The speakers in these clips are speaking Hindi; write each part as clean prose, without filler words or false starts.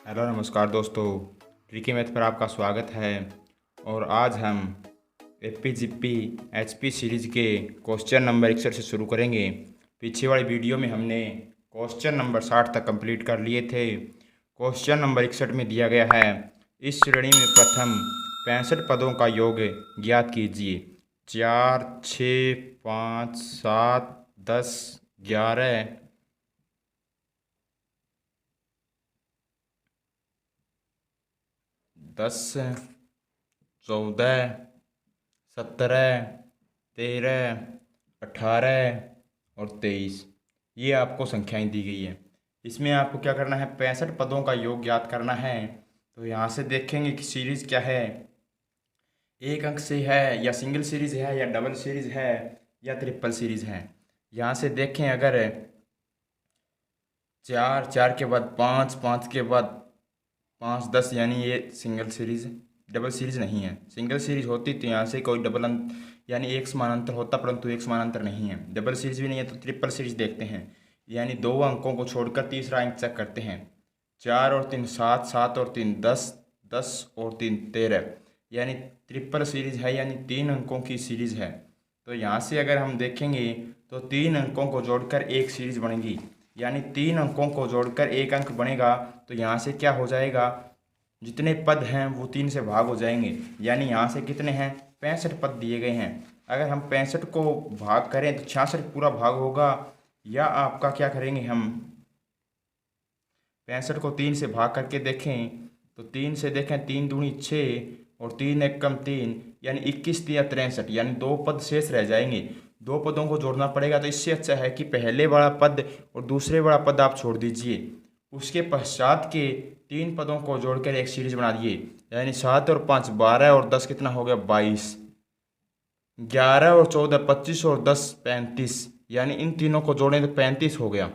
हेलो नमस्कार दोस्तों। ट्रिकी मैथ पर आपका स्वागत है। और आज हम एपीजीपी एचपी सीरीज के क्वेश्चन नंबर 61 से शुरू करेंगे। पीछे वाली वीडियो में हमने क्वेश्चन नंबर 60 तक कंप्लीट कर लिए थे। क्वेश्चन नंबर 61 में दिया गया है, इस श्रेणी में प्रथम 65 पदों का योग ज्ञात कीजिए। 4, 6, 5, 7, 10, 11, 10, 14, 17, 13, 18 और 23, ये आपको संख्याएं दी गई है। इसमें आपको क्या करना है, 65 पदों का योग ज्ञात करना है। तो यहाँ से देखेंगे कि सीरीज क्या है, एक अंक से है या सिंगल सीरीज है या डबल सीरीज है या ट्रिपल सीरीज है। यहाँ से देखें, अगर 4, 4 के बाद 5, 5 के बाद 5, 10, यानी ये सिंगल सीरीज, डबल सीरीज नहीं है। सिंगल सीरीज होती तो यहाँ से कोई डबल अंक यानी एक समानांतर होता, परंतु एक समानांतर नहीं है। डबल सीरीज भी नहीं है तो ट्रिपल सीरीज देखते हैं, यानी दो अंकों को छोड़कर तीसरा अंक चेक करते हैं। 4 और 3 7, 7 और 3 10, 10 और 3 13, यानी ट्रिपल सीरीज है, यानी 3 अंकों की सीरीज है। तो यहाँ से अगर हम देखेंगे तो 3 अंकों को जोड़कर एक सीरीज बनेगी, यानी 3 अंकों को जोड़कर एक अंक बनेगा। तो यहाँ से क्या हो जाएगा, जितने पद हैं वो 3 से भाग हो जाएंगे, यानी यहाँ से कितने हैं, 65 पद दिए गए हैं। अगर हम 65 को भाग करें तो 66 पूरा भाग होगा, या आपका क्या करेंगे, हम 65 को 3 से भाग करके देखें तो 3 से देखें, 3 दूनी 6 और 3 एक कम 3, यानी 21 या 63, यानी 2 पद शेष रह जाएंगे। 2 पदों को जोड़ना पड़ेगा। तो इससे अच्छा है कि पहले वाला पद और दूसरे वाला पद आप छोड़ दीजिए, उसके पश्चात के 3 पदों को जोड़कर एक सीरीज बना दिए, यानी 7 और 5 12 और 10 कितना हो गया, 22, 11 और 14 25 और 10 35, यानी इन तीनों को जोड़ें तो 35 हो गया।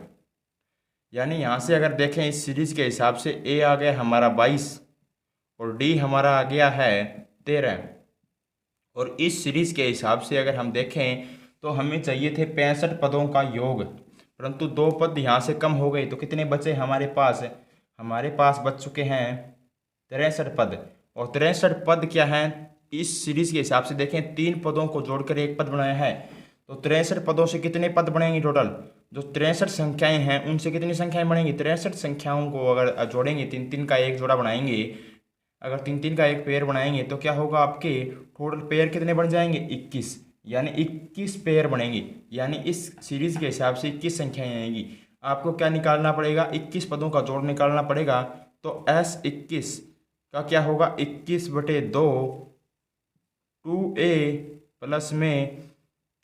यानी यहाँ से अगर देखें इस सीरीज के हिसाब से ए आ गया हमारा 22 और डी हमारा आ गया है 13। और इस सीरीज के हिसाब से अगर हम देखें तो हमें चाहिए थे 65 पदों का योग, परंतु 2 पद यहाँ से कम हो गए। तो कितने बचे हमारे पास, हमारे पास बच चुके हैं 63 पद। और 63 पद क्या हैं, इस सीरीज के हिसाब से देखें 3 पदों को जोड़कर एक पद बनाया है। तो 63 पदों से कितने पद बनेंगे टोटल, जो 63 संख्याएं हैं उनसे कितनी संख्याएं बनेंगी, 63 संख्याओं को अगर जोड़ेंगे, 3 3 का एक जोड़ा बनाएंगे, अगर 3 3 का एक पेयर बनाएंगे तो क्या होगा, आपके टोटल पेयर कितने बन जाएंगे, 21, यानी 21 पेयर बनेंगे। यानी इस सीरीज के हिसाब से 21 संख्याएं आएंगी। आपको क्या निकालना पड़ेगा, 21 पदों का जोड़ निकालना पड़ेगा। तो S21 का क्या होगा, 21/2 2a प्लस में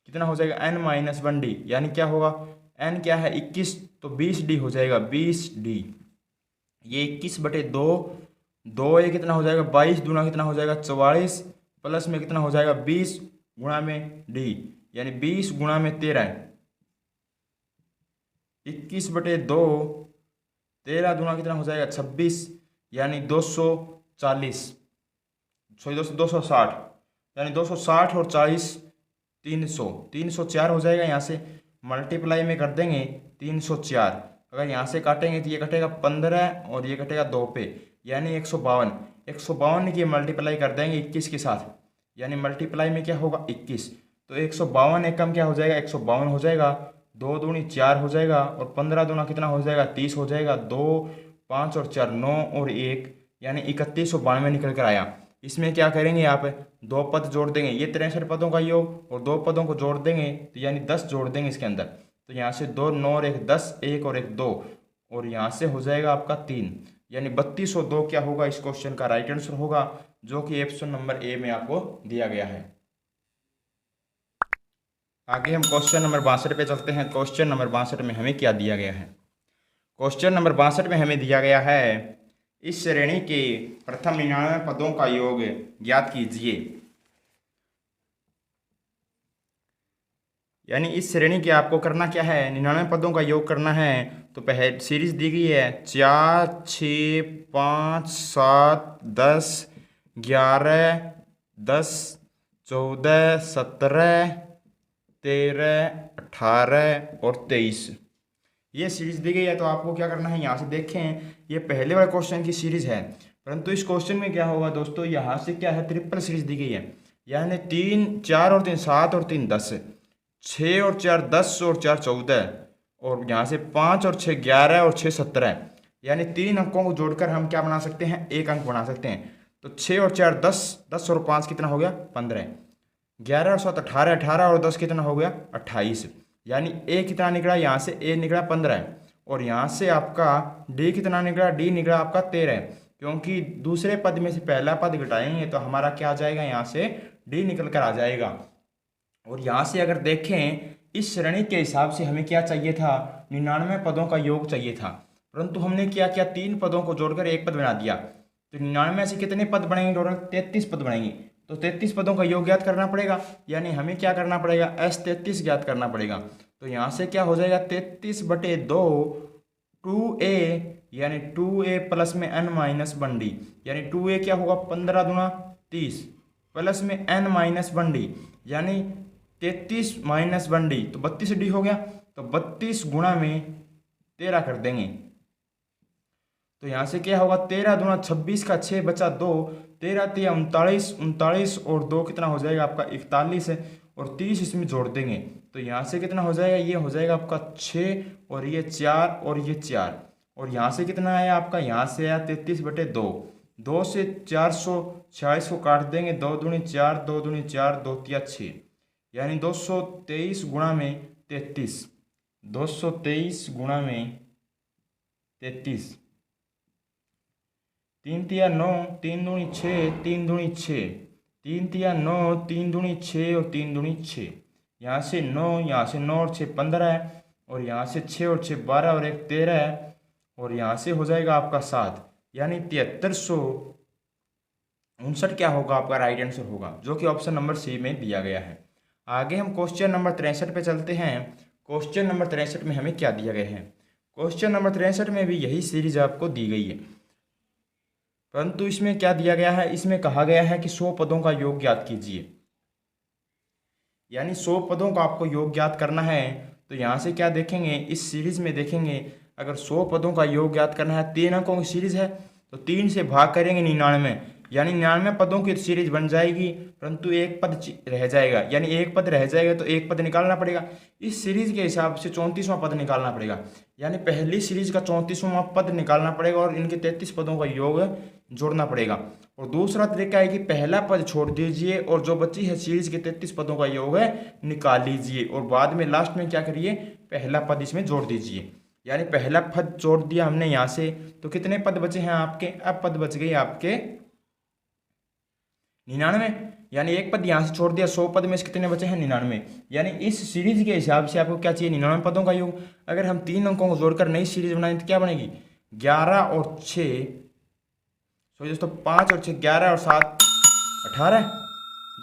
कितना हो जाएगा, n-1d, यानी क्या होगा, n क्या है 21, तो 20d हो जाएगा, 20d। ये 21/2, 2a कितना हो जाएगा, 22 दूना कितना हो जाएगा, 44, प्लस में कितना हो जाएगा, 20 गुणा में d, यानी 20 गुणा में 13, 21/2, 13 दूना कितना हो जाएगा, 26, यानी 240, सॉरी 260, यानी 260 और 40 300, 304 हो जाएगा। यहाँ से मल्टीप्लाई में कर देंगे 304, अगर यहाँ से काटेंगे तो ये कटेगा 15 और ये कटेगा 2 पे, यानी 152। 152 की मल्टीप्लाई कर देंगे 21 के साथ, यानी मल्टीप्लाई में क्या होगा, 21। तो 152 एकम क्या हो जाएगा, 152 हो जाएगा, 2 दूनी 4 हो जाएगा और 15 दूना कितना हो जाएगा, 30 हो जाएगा, 2 5 और 4 9 और 1, यानी 3192 निकल कर आया। इसमें क्या करेंगे, आप 2 पद जोड़ देंगे, ये 63 पदों का योग, और 2 पदों को जोड़ देंगे तो यानी 10 जोड़ देंगे इसके अंदर। तो यहाँ से 2 9 और 1 10, 1 और 1 2, और यहाँ से हो जाएगा आपका 3, यानी 3202 क्या होगा, इस क्वेश्चन का राइट आंसर होगा, जो कि ऑप्शन नंबर ए में आपको दिया गया है। आगे हम क्वेश्चन नंबर 62 पे चलते हैं। क्वेश्चन नंबर 62 में हमें क्या दिया गया है, क्वेश्चन नंबर 62 में हमें दिया गया है, इस श्रेणी के प्रथम 99 पदों का योग ज्ञात कीजिए। यानी इस श्रेणी के आपको करना क्या है, 99 पदों का योग करना है। तो पहले सीरीज दी गई है 4 6 5 7 10 11 10 14 17 13 18 और 23, ये सीरीज दी गई है तो आपको क्या करना है, यहाँ से देखें ये पहले वाले क्वेश्चन की सीरीज है, परंतु इस क्वेश्चन में क्या होगा दोस्तों, यहाँ से क्या है ट्रिपल सीरीज दी गई है, यानी 3 4 और 3 7 और 3 10, 6 और 4 10 और 4 14, और यहाँ से 5 और 6 11 और 6 17, यानी 3 अंकों को जोड़कर हम क्या बना सकते हैं, एक अंक बना सकते हैं। तो 6 और 4 10, 10 और 5 कितना हो गया 15, 11 और 7 18, 18 और 10 कितना हो गया 28, यानी ए कितना निकला, यहाँ से ए निकला 15, और यहाँ से आपका डी कितना निकला, डी निकला आपका 13, क्योंकि दूसरे पद में से पहला पद घटाएंगे तो हमारा क्या आ जाएगा, यहाँ से डी निकल कर आ जाएगा। और यहाँ से अगर देखें इस श्रेणी के हिसाब से हमें क्या चाहिए था, 99 पदों का योग चाहिए था, परंतु हमने क्या किया, 3 पदों को जोड़कर एक पद बना दिया। तो 99 से कितने पद बनेंगे टोटल, 33 पद बनेंगे। तो 33 पदों का योग ज्ञात करना पड़ेगा, यानी हमें क्या करना पड़ेगा, S33 ज्ञात करना पड़ेगा। तो यहाँ से क्या हो जाएगा 33/2 2a, यानी 2a प्लस में n माइनस 1d, यानी 2a क्या होगा 15 दूना 30 प्लस में n माइनस 1d, यानी 33 माइनस 1d तो 32d हो गया। तो 32 गुणा में 13 कर देंगे, तो यहाँ से क्या होगा 13 दूना 26 का 6 बचा 2, 13 3 39, 39 और 2 कितना हो जाएगा आपका 41 है, और 30 इसमें जोड़ देंगे तो यहाँ से कितना हो जाएगा, ये हो जाएगा आपका 6 और ये 4 और ये 4, और यहाँ से कितना आया आपका, यहाँ से आया 33/2, 2 से 446 को काट देंगे, 2 दूनी 4, 2 दूनी 4, 2 तिया 6, यानी 223 गुणा में 33, 223 गुणा में 33, 3 तिया 9, 3 दूनी 6, 3 दूनी 6, 3 तिया 9, 3 दूनी 6 और 3 दूनी 6, यहाँ से 9, यहाँ से 9 और 6 15 है, और यहाँ से 6 और 6 12 और 1 13 है, और यहाँ से हो जाएगा आपका 7, यानी 7359 क्या होगा आपका राइट आंसर होगा, जो कि ऑप्शन नंबर सी में दिया गया है। आगे हम क्वेश्चन नंबर 63 पे चलते हैं। क्वेश्चन नंबर 63 में हमें क्या दिया गया है, क्वेश्चन नंबर 63 में भी यही सीरीज आपको दी गई है, परंतु इसमें क्या दिया गया है, इसमें कहा गया है कि 100 पदों का योग ज्ञात कीजिए, यानी 100 पदों का आपको योग ज्ञात करना है। तो यहाँ से क्या देखेंगे, इस सीरीज में देखेंगे अगर 100 पदों का योग ज्ञात करना है, 3 अंकों की सीरीज है तो 3 से भाग करेंगे 99, यानी 99 पदों की सीरीज बन जाएगी, परंतु एक पद रह जाएगा, यानी एक पद रह जाएगा तो एक पद निकालना पड़ेगा। इस सीरीज के हिसाब से 34वां पद निकालना पड़ेगा, यानी पहली सीरीज का 34वां पद निकालना पड़ेगा और इनके 33 पदों का योग जोड़ना पड़ेगा। और दूसरा तरीका है कि पहला पद छोड़ दीजिए और जो बची है सीरीज के 33 पदों का योग निकाल लीजिए, और बाद में लास्ट में क्या करिए, पहला पद इसमें जोड़ दीजिए। यानी पहला पद जोड़ दिया हमने यहाँ से, तो कितने पद बचे हैं आपके, अब पद बच गए आपके 99, यानी एक पद यहाँ से छोड़ दिया, 100 पद में से कितने बचे हैं 99, यानी इस सीरीज के हिसाब से आपको क्या चाहिए 99 पदों का योग। अगर हम 3 अंकों को जोड़कर नई सीरीज बनाएं तो क्या बनेगी, 11 और 6, सॉरी दोस्तों 5 और 6 11 और 7 18,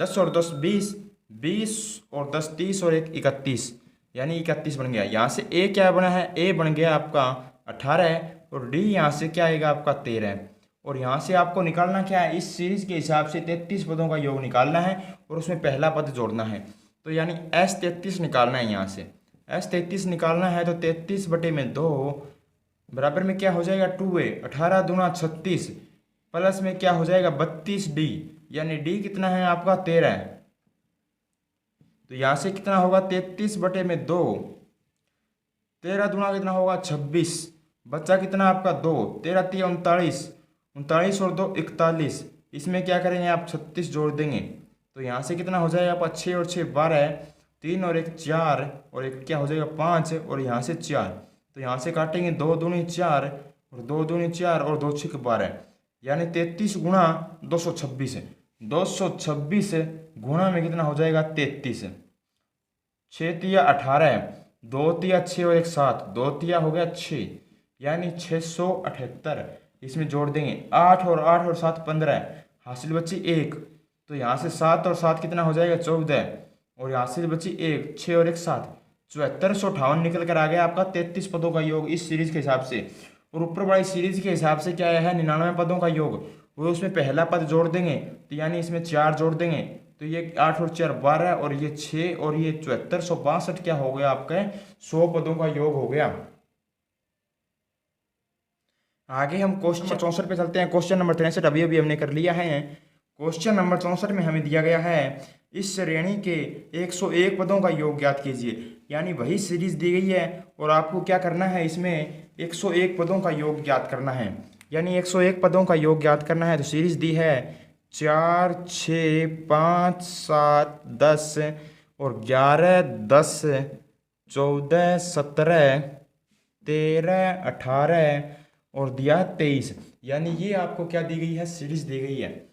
10 और 10 20, 20 और 10 30 और 1 31, यानी 31 बन गया। यहाँ से ए क्या बना है, ए बन गया आपका 18 है, और डी यहाँ से क्या आएगा आपका 13 है। और यहाँ से आपको निकालना क्या है, इस सीरीज के हिसाब से 33 पदों का योग निकालना है और उसमें पहला पद जोड़ना है। तो यानी S33 निकालना है, यहाँ से S33 निकालना है तो 33/2 बराबर में क्या हो जाएगा 2a, 18 दूना 36 प्लस में क्या हो जाएगा 32d, यानी d कितना है आपका 13 है। तो यहाँ से कितना होगा 33/2, 13 दूना कितना होगा 26, बच्चा कितना आपका 2, 13 3 39, 39 और 2 41, इसमें क्या करेंगे आप 36 जोड़ देंगे, तो यहाँ से कितना हो जाएगा आपका 6 और 6 12, 3 और 1 4 और 1 क्या हो जाएगा 5, और यहाँ से 4, तो यहाँ से काटेंगे 2 दूनी 4 और 2 दूनी 4 और 2 6 12, यानी 33 गुणा 226 है, 226 गुणा में कितना हो जाएगा 33, 6 तिया 18, 2 तिया 6 और 1 7, 2 तिया हो गया 6, यानी 678, इसमें जोड़ देंगे 8 और 7 15, हासिल बची 1, तो यहाँ से 7 और 7 कितना हो जाएगा 14, और यहाँ से बची 1, 6 और 1 7, 7458 निकल कर आ गया आपका 33 पदों का योग इस सीरीज के हिसाब से। और ऊपर वाली सीरीज के हिसाब से क्या है 99 पदों का योग, वो उसमें पहला पद जोड़ देंगे, तो यानी इसमें 4 जोड़ देंगे, तो ये 8 और 4 12 और ये 6 और ये 7462 क्या हो गया आपका 100 पदों का योग हो गया। आगे हम क्वेश्चन 64 पे चलते हैं। क्वेश्चन नंबर 63 अभी अभी हमने कर लिया है। क्वेश्चन नंबर 64 में हमें दिया गया है इस श्रेणी के 101 पदों का योग ज्ञात कीजिए। यानी वही सीरीज दी गई है और आपको क्या करना है, इसमें 101 पदों का योग ज्ञात करना है। यानी 101 पदों का योग ज्ञात करना है। तो सीरीज दी है 4, 6, 5, 7, 10 और 11, 10, 14, 17, 13, 18 और दिया 23। यानी ये आपको क्या दी गई है, सीरीज दी गई है।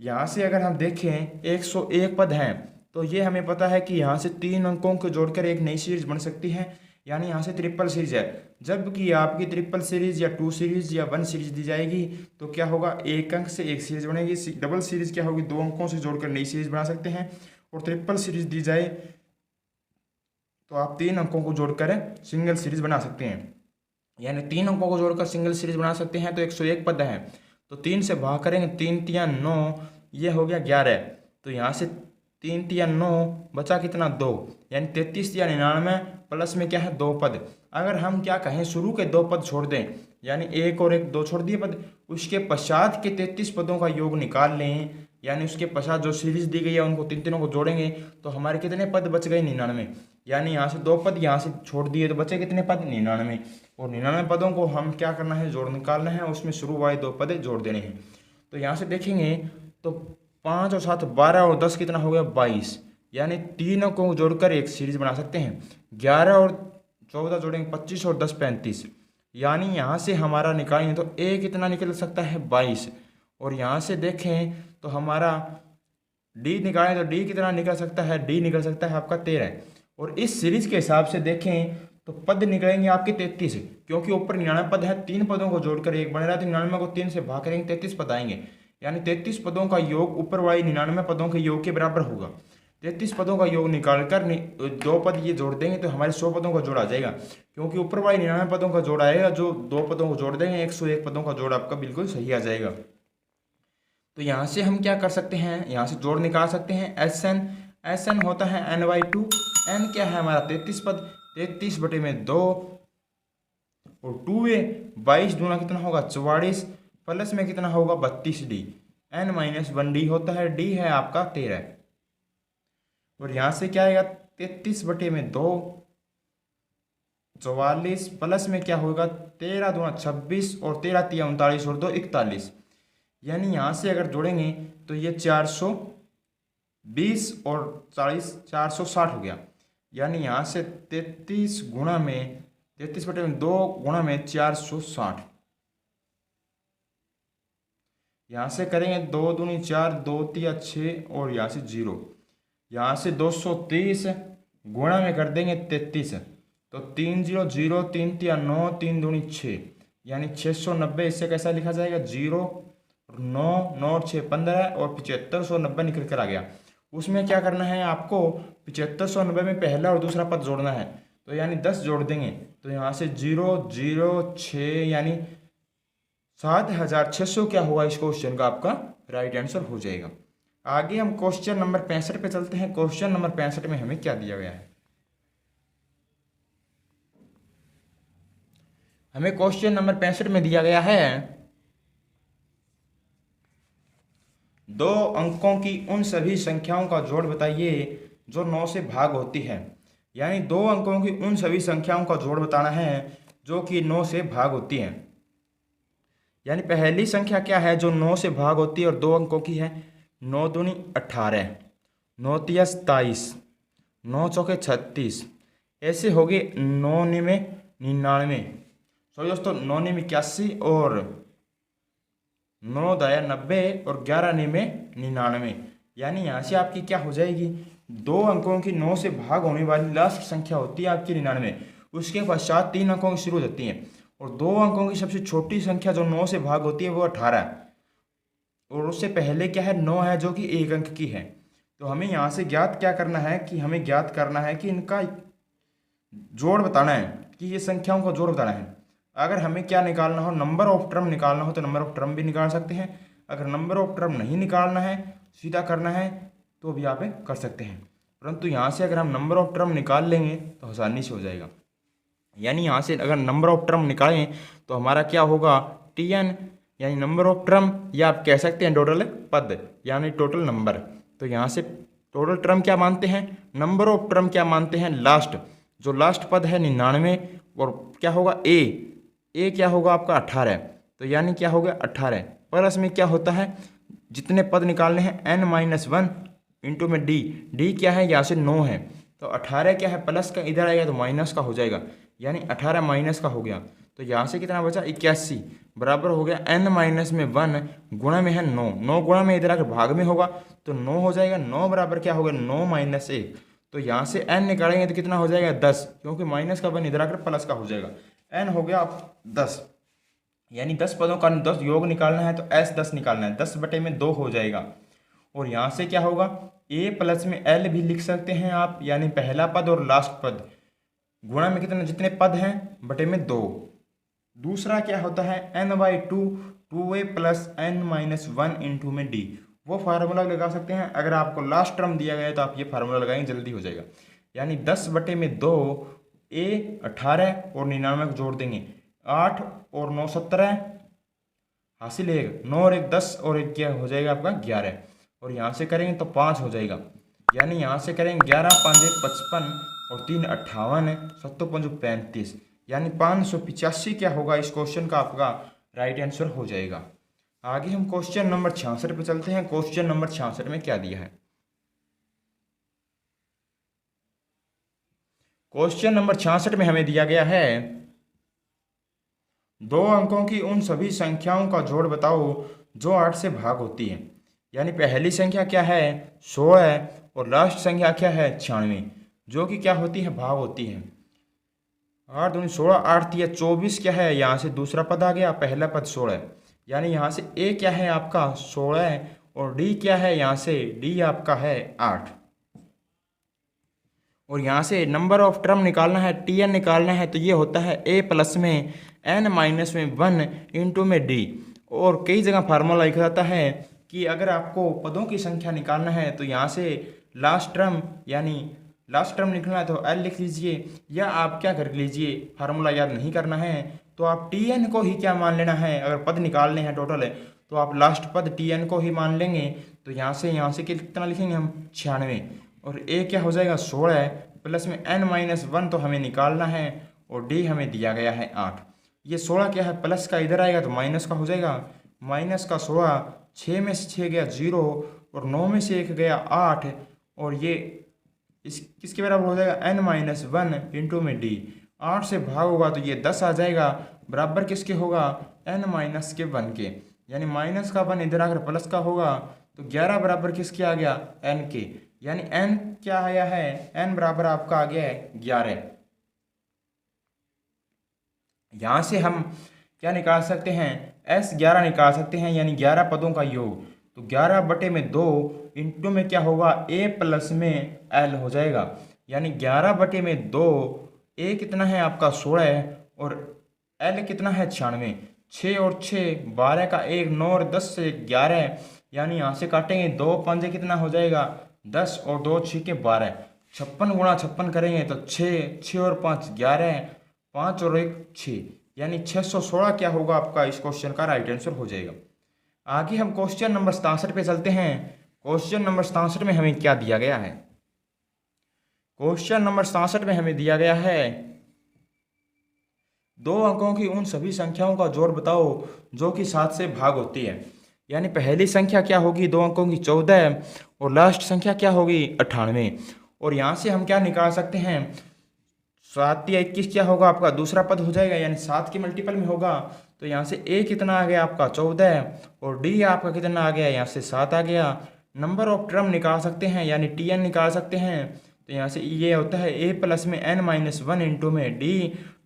यहाँ से अगर हम देखें 101 पद हैं तो ये हमें पता है कि यहाँ से 3 अंकों को जोड़कर एक नई सीरीज बन सकती है। यानी यहाँ से ट्रिपल सीरीज है। जबकि आपकी ट्रिपल सीरीज या 2 सीरीज या 1 सीरीज दी जाएगी तो क्या होगा, एक अंक से एक सीरीज बनेगी। डबल सीरीज क्या होगी, 2 अंकों से जोड़कर नई सीरीज बना सकते हैं। और ट्रिपल सीरीज दी जाए तो आप 3 अंकों को जोड़कर सिंगल सीरीज बना सकते हैं। यानी 3 अंकों को जोड़कर सिंगल सीरीज बना सकते हैं। तो 101 पद है तो 3 से भाग करेंगे, 3 तिया 9, ये हो गया 11। तो यहाँ से 3 तिया 9 बचा कितना, 2। यानी 33 तिया 99 प्लस में क्या है, 2 पद। अगर हम क्या कहें, शुरू के 2 पद छोड़ दें, यानी 1 और 1 2 छोड़ दिए पद, उसके पश्चात के 33 पदों का योग निकाल लें। यानी उसके पश्चात जो सीरीज दी गई है उनको तीनों को जोड़ेंगे तो हमारे कितने पद बच गए, 99। यानी यहाँ से 2 पद यहाँ से छोड़ दिए तो बचे कितने पद, 99। और 99 पदों को हम क्या करना है, जोड़ निकालना है। उसमें शुरू वाले 2 पद जोड़ देने हैं। तो यहाँ से देखेंगे तो 5 और 7 12 और 10 कितना हो गया, 22। यानी 3 को जोड़कर एक सीरीज बना सकते हैं। 11 और 14 जोड़ेंगे 25 और 10 35। यानी यहाँ से हमारा निकालेंगे तो ए कितना निकल सकता है, 22। और यहाँ से देखें तो हमारा डी निकालें तो डी कितना निकल सकता है, डी निकल सकता है आपका 13। और इस सीरीज के हिसाब से देखें तो पद निकलेंगे आपके 33, क्योंकि ऊपर 99 पद है, 3 पदों को जोड़कर एक बन रहा है। तो 99 को 3 से भाग करेंगे, 33 पद आएंगे। यानी 33 पदों का योग ऊपर वाली 99 पदों के योग के बराबर होगा। 33 पदों का योग निकालकर 2 पद ये जोड़ देंगे तो हमारे 100 पदों का जोड़ आ जाएगा। क्योंकि ऊपर वाली 99 पदों का जोड़ आएगा, जो 2 पदों को जोड़ देंगे 101 पदों का जोड़ आपका बिल्कुल सही आ जाएगा। तो यहाँ से हम क्या कर सकते हैं, यहाँ से जोड़ निकाल सकते हैं। एस एन होता है n/2। एन क्या है हमारा, 33 पद, 33/2 और 2a 22 दूना कितना होगा, 44 प्लस में कितना होगा, 32d। n-1d होता है, d है आपका 13। और यहाँ से क्या आएगा, 33/2 44 प्लस में क्या होगा, 13 दूना 26 और 13 तिया 39 और 2 41। यानी यहाँ से अगर जोड़ेंगे तो ये 420 और 40 460 हो गया। यानी यहाँ से 33 गुणा में 33/2 गुणा में 460। यहाँ से करेंगे 2 दूनी 4 2 तिया 6 और यहाँ से 0। यहाँ से 230 गुणा में कर देंगे 33 तो 3 0 0 3 तिया 9 3 दूनी 6। यानी 690। इससे कैसा लिखा जाएगा, 0 9 9 और 6 15 और 7590 निकल कर आ गया। उसमें क्या करना है आपको, 7590 में पहला और दूसरा पद जोड़ना है। तो यानी 10 जोड़ देंगे तो यहाँ से 0 0 6 यानी 7600 क्या होगा इस क्वेश्चन का आपका राइट आंसर हो जाएगा। आगे हम क्वेश्चन नंबर 65 पे चलते हैं। क्वेश्चन नंबर 65 में हमें क्या दिया गया है, हमें क्वेश्चन नंबर 65 में दिया गया है 2 अंकों की उन सभी संख्याओं का जोड़ बताइए जो 9 से भाग होती है। यानी 2 अंकों की उन सभी संख्याओं का जोड़ बताना है जो कि 9 से भाग होती है। यानी पहली संख्या क्या है जो 9 से भाग होती है और 2 अंकों की है, 9 दूनी 18, 9 तिया 27, 9 चौके 36। ऐसे हो गए 9 निमे 99, सॉरी दोस्तों 9 निमे 81 और 9 दाया 90 और 11 निमे 99। यानी यहाँ से आपकी क्या हो जाएगी, 2 अंकों की 9 से भाग होने वाली लास्ट संख्या होती है आपकी 99। उसके पश्चात 3 अंकों की शुरू होती है और 2 अंकों की सबसे छोटी संख्या जो 9 से भाग होती है वो 18 और उससे पहले क्या है 9 है जो कि 1 अंक की है। तो हमें यहाँ से ज्ञात क्या करना है कि हमें ज्ञात करना है कि इनका जोड़ बताना है, कि ये संख्याओं का जोड़ बताना है। अगर हमें क्या निकालना हो, नंबर ऑफ टर्म निकालना हो तो नंबर ऑफ टर्म भी निकाल सकते हैं। अगर नंबर ऑफ टर्म नहीं निकालना है, सीधा करना है तो भी आप कर सकते हैं। परंतु यहाँ से अगर हम नंबर ऑफ टर्म निकाल लेंगे तो आसानी से हो जाएगा। यानी यहाँ से अगर नंबर ऑफ टर्म निकालें तो हमारा क्या होगा, टी एन यानी नंबर ऑफ टर्म, या आप कह सकते हैं टोटल पद यानी टोटल नंबर। तो यहाँ से टोटल टर्म क्या मानते हैं, नंबर ऑफ टर्म क्या मानते हैं, लास्ट जो लास्ट पद है 99, और क्या होगा ए क्या होगा आपका 18। तो यानी क्या हो गया 18 प्लस में क्या होता है, जितने पद निकालने हैं n-1 इंटू में डी क्या है यहाँ से 9 है, तो 18 क्या है प्लस का, इधर आएगा तो माइनस का हो जाएगा, यानी 18 माइनस का हो गया। तो यहाँ से कितना बचा 81 बराबर हो गया n-1 गुणा में है 9 गुणा में इधर आकर भाग में होगा तो 9 हो जाएगा। 9 बराबर क्या होगा 9 - 1। तो यहाँ से n निकालेंगे तो कितना हो जाएगा 10, क्योंकि माइनस का वन इधर आकर प्लस का हो जाएगा। n हो गया आप 10, यानी 10 पदों का 10 योग निकालना है तो s 10 निकालना है, 10/2 हो जाएगा। और यहाँ से क्या होगा a प्लस में l भी लिख सकते हैं आप, यानी पहला पद और लास्ट पद गुणा में कितने जितने पद हैं बटे में 2। दूसरा क्या होता है n/2 2a plus n-1 into में d, वो फार्मूला लगा सकते हैं। अगर आपको लास्ट टर्म दिया गया है तो आप ये फार्मूला लगाएंगे जल्दी हो जाएगा, यानी 10/2 a 18 और 99 को जोड़ देंगे 8 और 9 17 हासिल है 9 और 1 10 और 1 क्या हो जाएगा आपका 11, और यहाँ से करेंगे तो 5 हो जाएगा, यानी यहाँ से करेंगे 11 5 55 और 3 58 7 5 35, यानी 585 क्या होगा इस क्वेश्चन का आपका राइट आंसर हो जाएगा। आगे हम क्वेश्चन नंबर 66 पे चलते हैं। क्वेश्चन नंबर 66 में क्या दिया है, क्वेश्चन नंबर 66 में हमें दिया गया है 2 अंकों की उन सभी संख्याओं का जोड़ बताओ जो 8 से भाग होती है। यानी पहली संख्या क्या है 16 और लास्ट संख्या क्या है 96, जो कि क्या होती है भाग होती है। 8 दूनी 16 8 3 24 क्या है, यहाँ से दूसरा पद आ गया, पहला पद 16, यानी यहाँ से ए क्या है आपका 16 और डी क्या है, यहाँ से डी आपका है 8। और यहाँ से नंबर ऑफ टर्म निकालना है टी एन निकालना है, तो ये होता है ए प्लस में n-1 इंटू में डी। और कई जगह फार्मूला लिखा जाता है कि अगर आपको पदों की संख्या निकालना है तो यहाँ से लास्ट टर्म यानी लास्ट टर्म लिखना है तो एल लिख लीजिए, या आप क्या कर लीजिए फार्मूला याद नहीं करना है तो आप टी एन को ही क्या मान लेना है। अगर पद निकालने हैं टोटल तो आप लास्ट पद टी एन को ही मान लेंगे। तो यहाँ से कितना लिखेंगे हम 96, और ए क्या हो जाएगा 16 प्लस में n-1 तो हमें निकालना है, और डी हमें दिया गया है 8। ये 16 क्या है प्लस का इधर आएगा तो माइनस का हो जाएगा, माइनस का 16 6 में से 6 गया 0 और 9 में से 1 गया 8, और ये इस किसके बराबर हो जाएगा n-1 इंटू में डी। 8 से भाग होगा तो ये 10 आ जाएगा, बराबर किसके होगा n-1 के, यानी माइनस का 1 इधर आकर प्लस का होगा तो 11 बराबर किसके आ गया n के, यानी n क्या आया है n बराबर आपका आ गया है 11। यहाँ से हम क्या निकाल सकते हैं S11 निकाल सकते हैं, यानी 11 पदों का योग। तो 11/2 इंटू में क्या होगा a प्लस में l हो जाएगा, यानी 11/2 a कितना है आपका 16 और l कितना है 96, 6 और 6 12 का 1 9 और 10 से 11, यानी यहाँ से काटेंगे 2 5 कितना हो जाएगा 10 और 2 6 के 12, 56 गुणा 56 करेंगे तो 6 और 5 11 5 और 1 6, यानी 616 क्या होगा आपका इस क्वेश्चन का राइट आंसर हो जाएगा। आगे हम क्वेश्चन नंबर 67 पे चलते हैं। क्वेश्चन नंबर 67 में हमें क्या दिया गया है, क्वेश्चन नंबर 67 में हमें दिया गया है 2 अंकों की उन सभी संख्याओं का जोड़ बताओ जो कि 7 से भाग होती है। यानी पहली संख्या क्या होगी 2 अंकों की 14 और लास्ट संख्या क्या होगी 98। और यहाँ से हम क्या निकाल सकते हैं 7 या 21 क्या होगा आपका दूसरा पद हो जाएगा, यानी 7 के मल्टीपल में होगा। तो यहाँ से a कितना आ गया आपका 14 और d आपका कितना आ गया यहाँ से 7 आ गया। नंबर ऑफ टर्म निकाल सकते हैं यानी टी एन निकाल सकते हैं। तो यहाँ से ये होता है a प्लस में n-1 इंटू में d,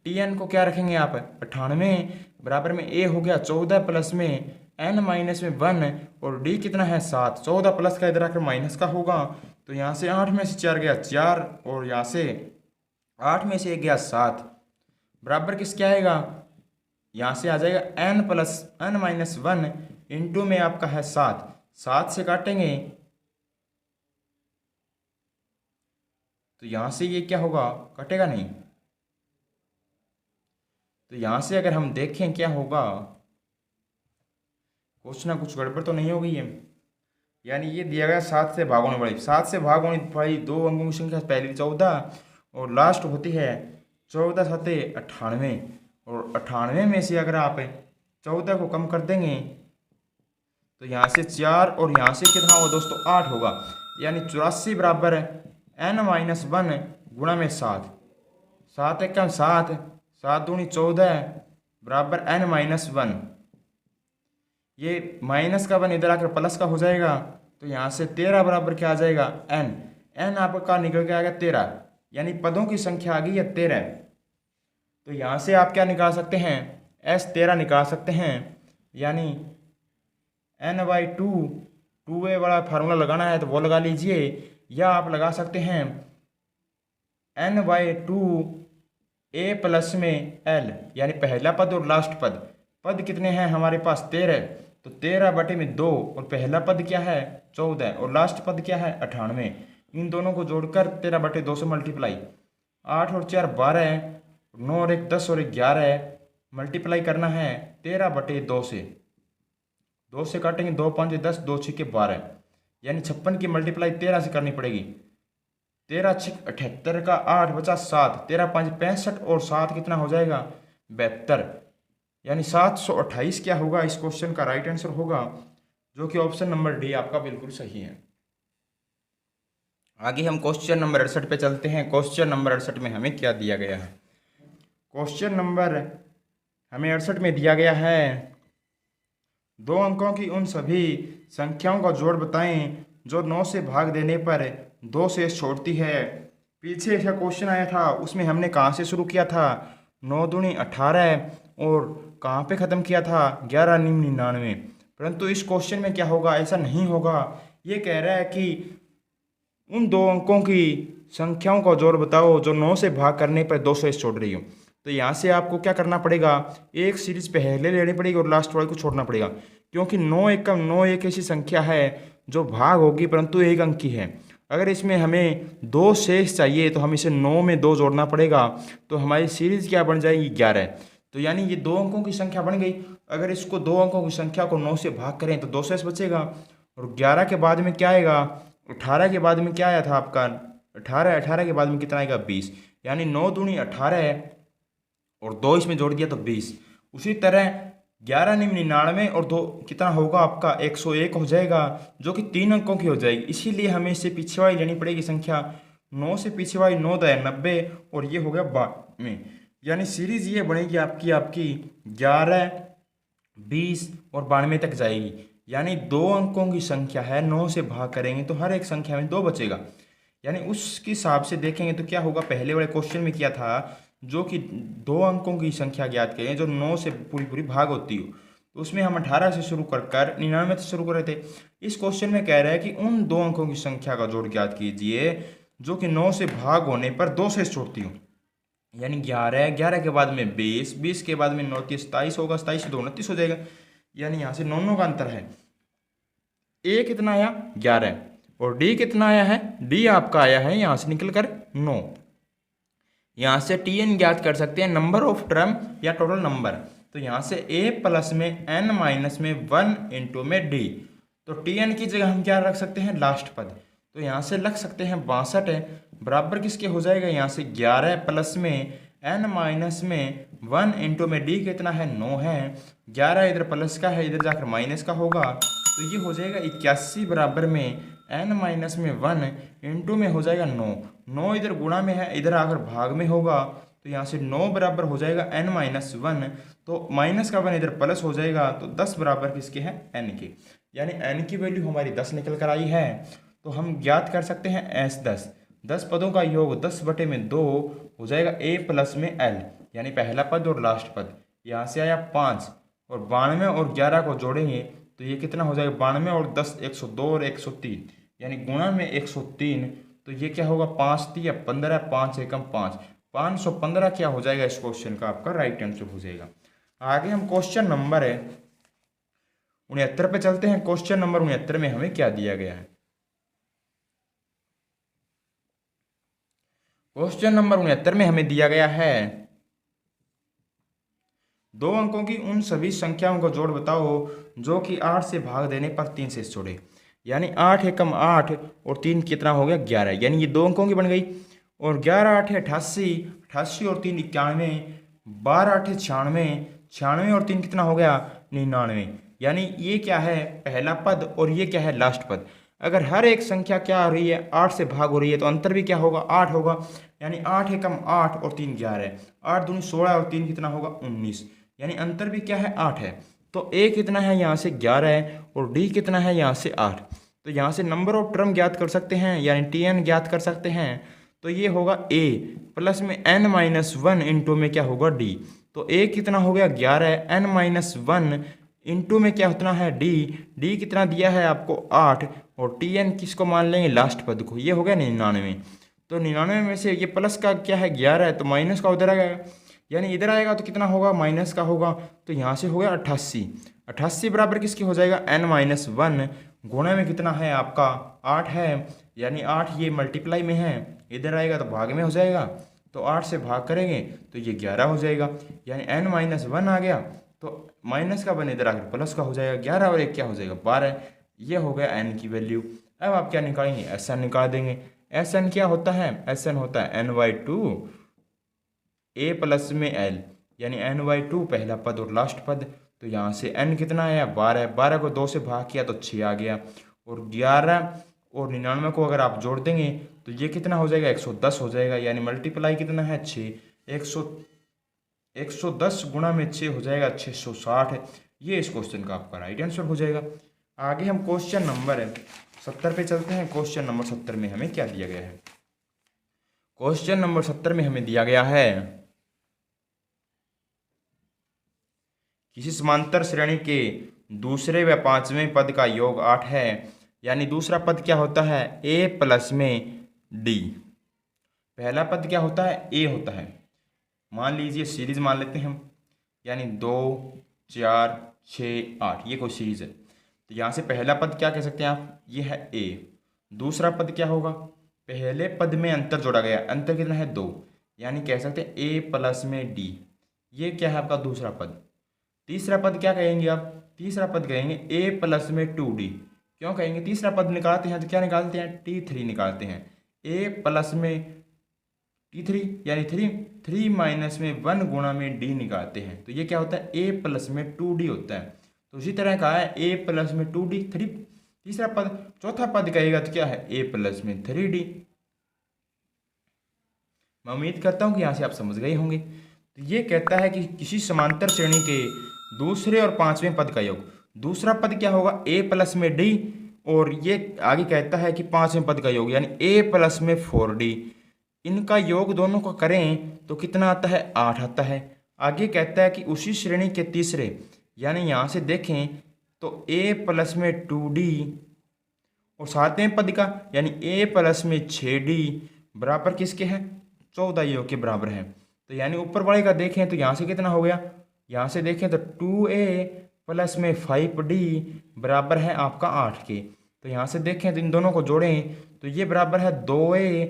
टी एन को क्या रखेंगे आप 98 बराबर में a हो गया 14 प्लस में n-1 और d कितना है 7, 14 प्लस का इधर आकर माइनस का होगा। तो यहाँ से 8 में से 4 गया 4 और यहाँ से 8 में से 1 गया 7 बराबर किस क्या आएगा यहाँ से आ जाएगा n+n-1 इंटू में आपका है 7 से काटेंगे तो यहाँ से ये क्या होगा कटेगा नहीं। तो यहाँ से अगर हम देखें क्या होगा कुछ ना कुछ गड़बड़ तो नहीं हो गई है। यानी ये दिया गया 7 से भाग होने वाली, 7 से भाग होने वाली दो अंकों की संख्या पहली 14 और लास्ट होती है 14 7 98। और 98 में से अगर आप 14 को कम कर देंगे तो यहाँ से 4 और यहाँ से कितना होगा दोस्तों 8 होगा। यानी 84 बराबर n-1 गुणा में 7, 7 एकम 7, 7 दूनी 14 बराबर n-1। ये माइनस का 1 इधर आकर प्लस का हो जाएगा तो यहाँ से 13 बराबर क्या आ जाएगा n आपका निकल के आएगा 13, यानी पदों की संख्या आ गई है 13। तो यहाँ से आप क्या निकाल सकते हैं S13 निकाल सकते हैं, यानी n/2, 2a वाला फार्मूला लगाना है तो वो लगा लीजिए, या आप लगा सकते हैं n/2 a प्लस में l, यानी पहला पद और लास्ट पद। पद कितने हैं हमारे पास 13, तो 13/2 और पहला पद क्या है 14 और लास्ट पद क्या है 98। इन दोनों को जोड़कर 13/2 से मल्टीप्लाई, 8 और 4 12, 9 और 1 10 और 1 11 मल्टीप्लाई करना है 13/2 से। 2 से काटेंगे 2 5 10, 2 6 12, यानी 56 की मल्टीप्लाई 13 से करनी पड़ेगी। 13 6 78 का 8 बचा 7, 13 5 65 और 7 कितना हो जाएगा 72, यानी 728 क्या होगा इस क्वेश्चन का राइट आंसर होगा, जो कि ऑप्शन नंबर डी आपका बिल्कुल सही है। आगे हम क्वेश्चन नंबर 68 पे चलते हैं। क्वेश्चन नंबर 68 में हमें क्या दिया गया है। क्वेश्चन नंबर हमें 68 में दिया गया है 2 अंकों की उन सभी संख्याओं का जोड़ बताएं जो 9 से भाग देने पर 2 से छोड़ती है। पीछे ऐसा क्वेश्चन आया था, उसमें हमने कहाँ से शुरू किया था 9 दूनी 18 और कहाँ पे ख़त्म किया था 11 99। परंतु इस क्वेश्चन में क्या होगा, ऐसा नहीं होगा। ये कह रहा है कि उन 2 अंकों की संख्याओं का जोड़ बताओ जो 9 से भाग करने पर 2 से छोड़ रही हो। तो यहाँ से आपको क्या करना पड़ेगा, एक सीरीज पहले लेनी पड़ेगी और लास्ट वाले को छोड़ना पड़ेगा, क्योंकि 9 एकम 9 एक ऐसी संख्या है जो भाग होगी परंतु 1 अंक की है। अगर इसमें हमें 2 शेष चाहिए तो हम इसे 9 में 2 जोड़ना पड़ेगा, तो हमारी सीरीज क्या बन जाएगी 11। तो यानी ये 2 अंकों की संख्या बन गई। अगर इसको 2 अंकों की संख्या को 9 से भाग करें तो 2 शेष बचेगा, और 11 के बाद में क्या आएगा 18 के बाद में क्या आया था आपका 18 के बाद में कितना आएगा 20, यानी 9 दूनी 18 और 2 इसमें जोड़ दिया तो 20। उसी तरह 11 99 और 2 कितना होगा आपका 101 हो जाएगा, जो कि 3 अंकों की हो जाएगी। इसीलिए हमें इससे पीछे वाली लेनी पड़ेगी संख्या, 9 से पीछे वाली 9 × 90 और ये हो गया 92, यानी सीरीज ये बनेगी आपकी 11 20 और 92 तक जाएगी। यानी 2 अंकों की संख्या है, 9 से भाग करेंगे तो हर एक संख्या में 2 बचेगा। यानी उसके हिसाब से देखेंगे तो क्या होगा, पहले वाले क्वेश्चन में किया था जो कि 2 अंकों की संख्या ज्ञात करें जो 9 से पूरी भाग होती हो, तो उसमें हम 18 से शुरू कर 99 से शुरू कर रहे थे। इस क्वेश्चन में कह रहा है कि उन 2 अंकों की संख्या का जोड़ ज्ञात कीजिए जो कि 9 से भाग होने पर 2 से छोड़ती हो। यानी 11 के बाद में 20 के बाद में 9 27 होगा, 27 से 2 29 हो जाएगा। यानी यहाँ से 9 का अंतर है। ए कितना आया 11 और डी कितना आया है, डी आपका आया है यहाँ से निकल कर 9। यहाँ से टी एन ज्ञात कर सकते हैं, नंबर ऑफ टर्म या टोटल नंबर। तो यहाँ से ए प्लस में एन माइनस में 1 इंटू में डी, तो टी एन की जगह हम क्या रख सकते हैं लास्ट पद, तो यहाँ से लग सकते हैं 62 बराबर किसके हो जाएगा, यहाँ से 11 प्लस में एन माइनस में 1 इंटू में डी कितना है 9 है, 11 इधर प्लस का है इधर जाकर माइनस का होगा, तो ये हो जाएगा 81 बराबर में एन माइनस में 1 इंटू में हो जाएगा 9, 9 इधर गुणा में है इधर आकर भाग में होगा, तो यहाँ से 9 बराबर हो जाएगा n माइनस 1, तो माइनस का 1 इधर प्लस हो जाएगा, तो 10 बराबर किसके हैं n के, यानी n की वैल्यू हमारी 10 निकल कर आई है। तो हम ज्ञात कर सकते हैं S10, 10 पदों का योग 10/2 हो जाएगा a प्लस में l, यानी पहला पद और लास्ट पद। यहाँ से आया 5 और 92 और 11 को जोड़ेंगे तो ये कितना हो जाएगा 92 और 10 102 और 103, यानी गुणा में 103, तो ये क्या होगा 5 3 15, 5 एकम 5, 515 क्या हो जाएगा इस क्वेश्चन का आपका राइट आंसर हो जाएगा। आगे हम क्वेश्चन नंबर 69 पे चलते हैं। क्वेश्चन नंबर 69 में हमें क्या दिया गया है। क्वेश्चन नंबर 69 में हमें दिया गया है 2 अंकों की उन सभी संख्याओं का जोड़ बताओ जो कि 8 से भाग देने पर 3 शेष छोड़े। यानी 8 एकम 8 और 3 कितना हो गया 11, यानी ये 2 अंकों की बन गई। और 11 8 88, 88 और 3 91, 12 8 96, 96 और 3 कितना हो गया 99। यानी ये क्या है पहला पद और ये क्या है लास्ट पद। अगर हर एक संख्या क्या हो रही है 8 से भाग हो रही है तो अंतर भी क्या होगा 8 होगा। यानी 8 एकम 8 और 3 11, 8 दूनी 16 और 3 कितना होगा 19, यानी अंतर भी क्या है 8 है। तो ए कितना है यहाँ से 11 है और डी कितना है यहाँ से 8। तो यहाँ से नंबर ऑफ टर्म ज्ञात कर सकते हैं यानी टी ज्ञात कर सकते हैं। तो ये होगा ए प्लस में n-1 इंटू में क्या होगा डी। तो ए कितना हो गया 11, n-1 इंटू में क्या उतना है डी कितना दिया है आपको 8 और tn किसको मान लेंगे लास्ट पद को, ये हो गया 99। तो 99 में से ये प्लस का क्या है 11 है तो माइनस का उधर आएगा, यानी इधर आएगा तो कितना होगा माइनस का होगा। तो यहाँ से हो गया 88, 88 बराबर किसके हो जाएगा n-1 गुणे में कितना है आपका 8 है, यानी 8 ये मल्टीप्लाई में है, इधर आएगा तो भाग में हो जाएगा। तो 8 से भाग करेंगे तो ये 11 हो जाएगा, यानी n-1 आ गया तो माइनस का बन इधर आकर प्लस का हो जाएगा 11 और एक क्या हो जाएगा 12। ये हो गया n की वैल्यू। अब आप क्या निकालेंगे Sn निकाल देंगे। Sn क्या होता है Sn होता है n/2 a प्लस में l, यानी n/2 पहला पद और लास्ट पद। तो यहाँ से n कितना आया 12, 12 को 2 से भाग किया तो 6 आ गया और 11 और 99 को अगर आप जोड़ देंगे तो ये कितना हो जाएगा 110 हो जाएगा, यानी मल्टीप्लाई कितना है 6, 110 गुणा में 6 हो जाएगा 660। ये इस क्वेश्चन का आपका राइट आंसर हो जाएगा। आगे हम क्वेश्चन नंबर 70 पे चलते हैं। क्वेश्चन नंबर 70 में हमें क्या दिया गया है। क्वेश्चन नंबर 70 में हमें दिया गया है किसी समांतर श्रेणी के दूसरे व पांचवें पद का योग 8 है, यानी दूसरा पद क्या होता है a प्लस में d, पहला पद क्या होता है a होता है। मान लीजिए सीरीज मान लेते हैं हम, यानी 2 4 6 8 ये कोई सीरीज है। तो यहाँ से पहला पद क्या कह सकते हैं आप, ये है a। दूसरा पद क्या होगा, पहले पद में अंतर जोड़ा गया, अंतर कितना है 2, यानी कह सकते हैं a प्लस में d। ये क्या है आपका दूसरा पद। तीसरा पद क्या कहेंगे आप, तीसरा पद कहेंगे a प्लस में 2d। क्यों कहेंगे, तीसरा पद निकालते हैं तो क्या निकालते हैं t3 निकालते हैं। a प्लस में t3 यानी 3 माइनस में 1 गुणा में d निकालते हैं। तो ये क्या होता है a प्लस में 2d होता है। तो उसी तरह कहा है a प्लस में 2d 3। तीसरा पद, चौथा पद कहेगा तो क्या है a प्लस में 3d। मैं उम्मीद करता हूँ कि यहाँ से आप समझ गए होंगे। तो ये कहता है कि किसी समांतर श्रेणी के दूसरे और पांचवें पद का योग, दूसरा पद क्या होगा a प्लस में d और ये आगे कहता है कि पांचवें पद का योग यानी a प्लस में 4d, इनका योग दोनों को करें तो कितना आता है 8 आता है। आगे कहता है कि उसी श्रेणी के तीसरे, यानी यहाँ से देखें तो a प्लस में 2d और सातवें पद का यानी a प्लस में 6d बराबर किसके हैं 14 योग के बराबर है। तो यानी ऊपर वाले का देखें तो यहाँ से कितना हो गया, यहाँ से देखें तो 2a प्लस में 5d बराबर है आपका 8 के। तो यहाँ से देखें तो इन दोनों को जोड़ें तो ये बराबर है 2a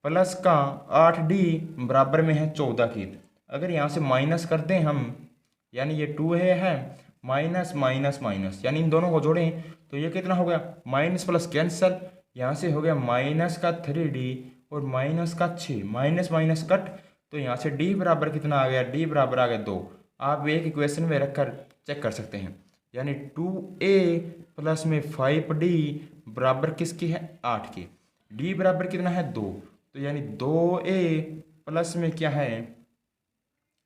प्लस का 8d बराबर में है 14 की। अगर यहाँ से माइनस कर दें हम, यानी ये 2a है माइनस माइनस माइनस, यानी इन दोनों को जोड़ें तो ये कितना हो गया माइनस प्लस कैंसल, यहाँ से हो गया माइनस का 3d और माइनस का 6, माइनस माइनस कट। तो यहाँ से d बराबर कितना आ गया, d बराबर आ गया 2। आप एक इक्वेशन में रखकर चेक कर सकते हैं, यानी 2a प्लस में 5d बराबर किसकी है 8 की। d बराबर कितना है 2, तो यानी 2a प्लस में क्या है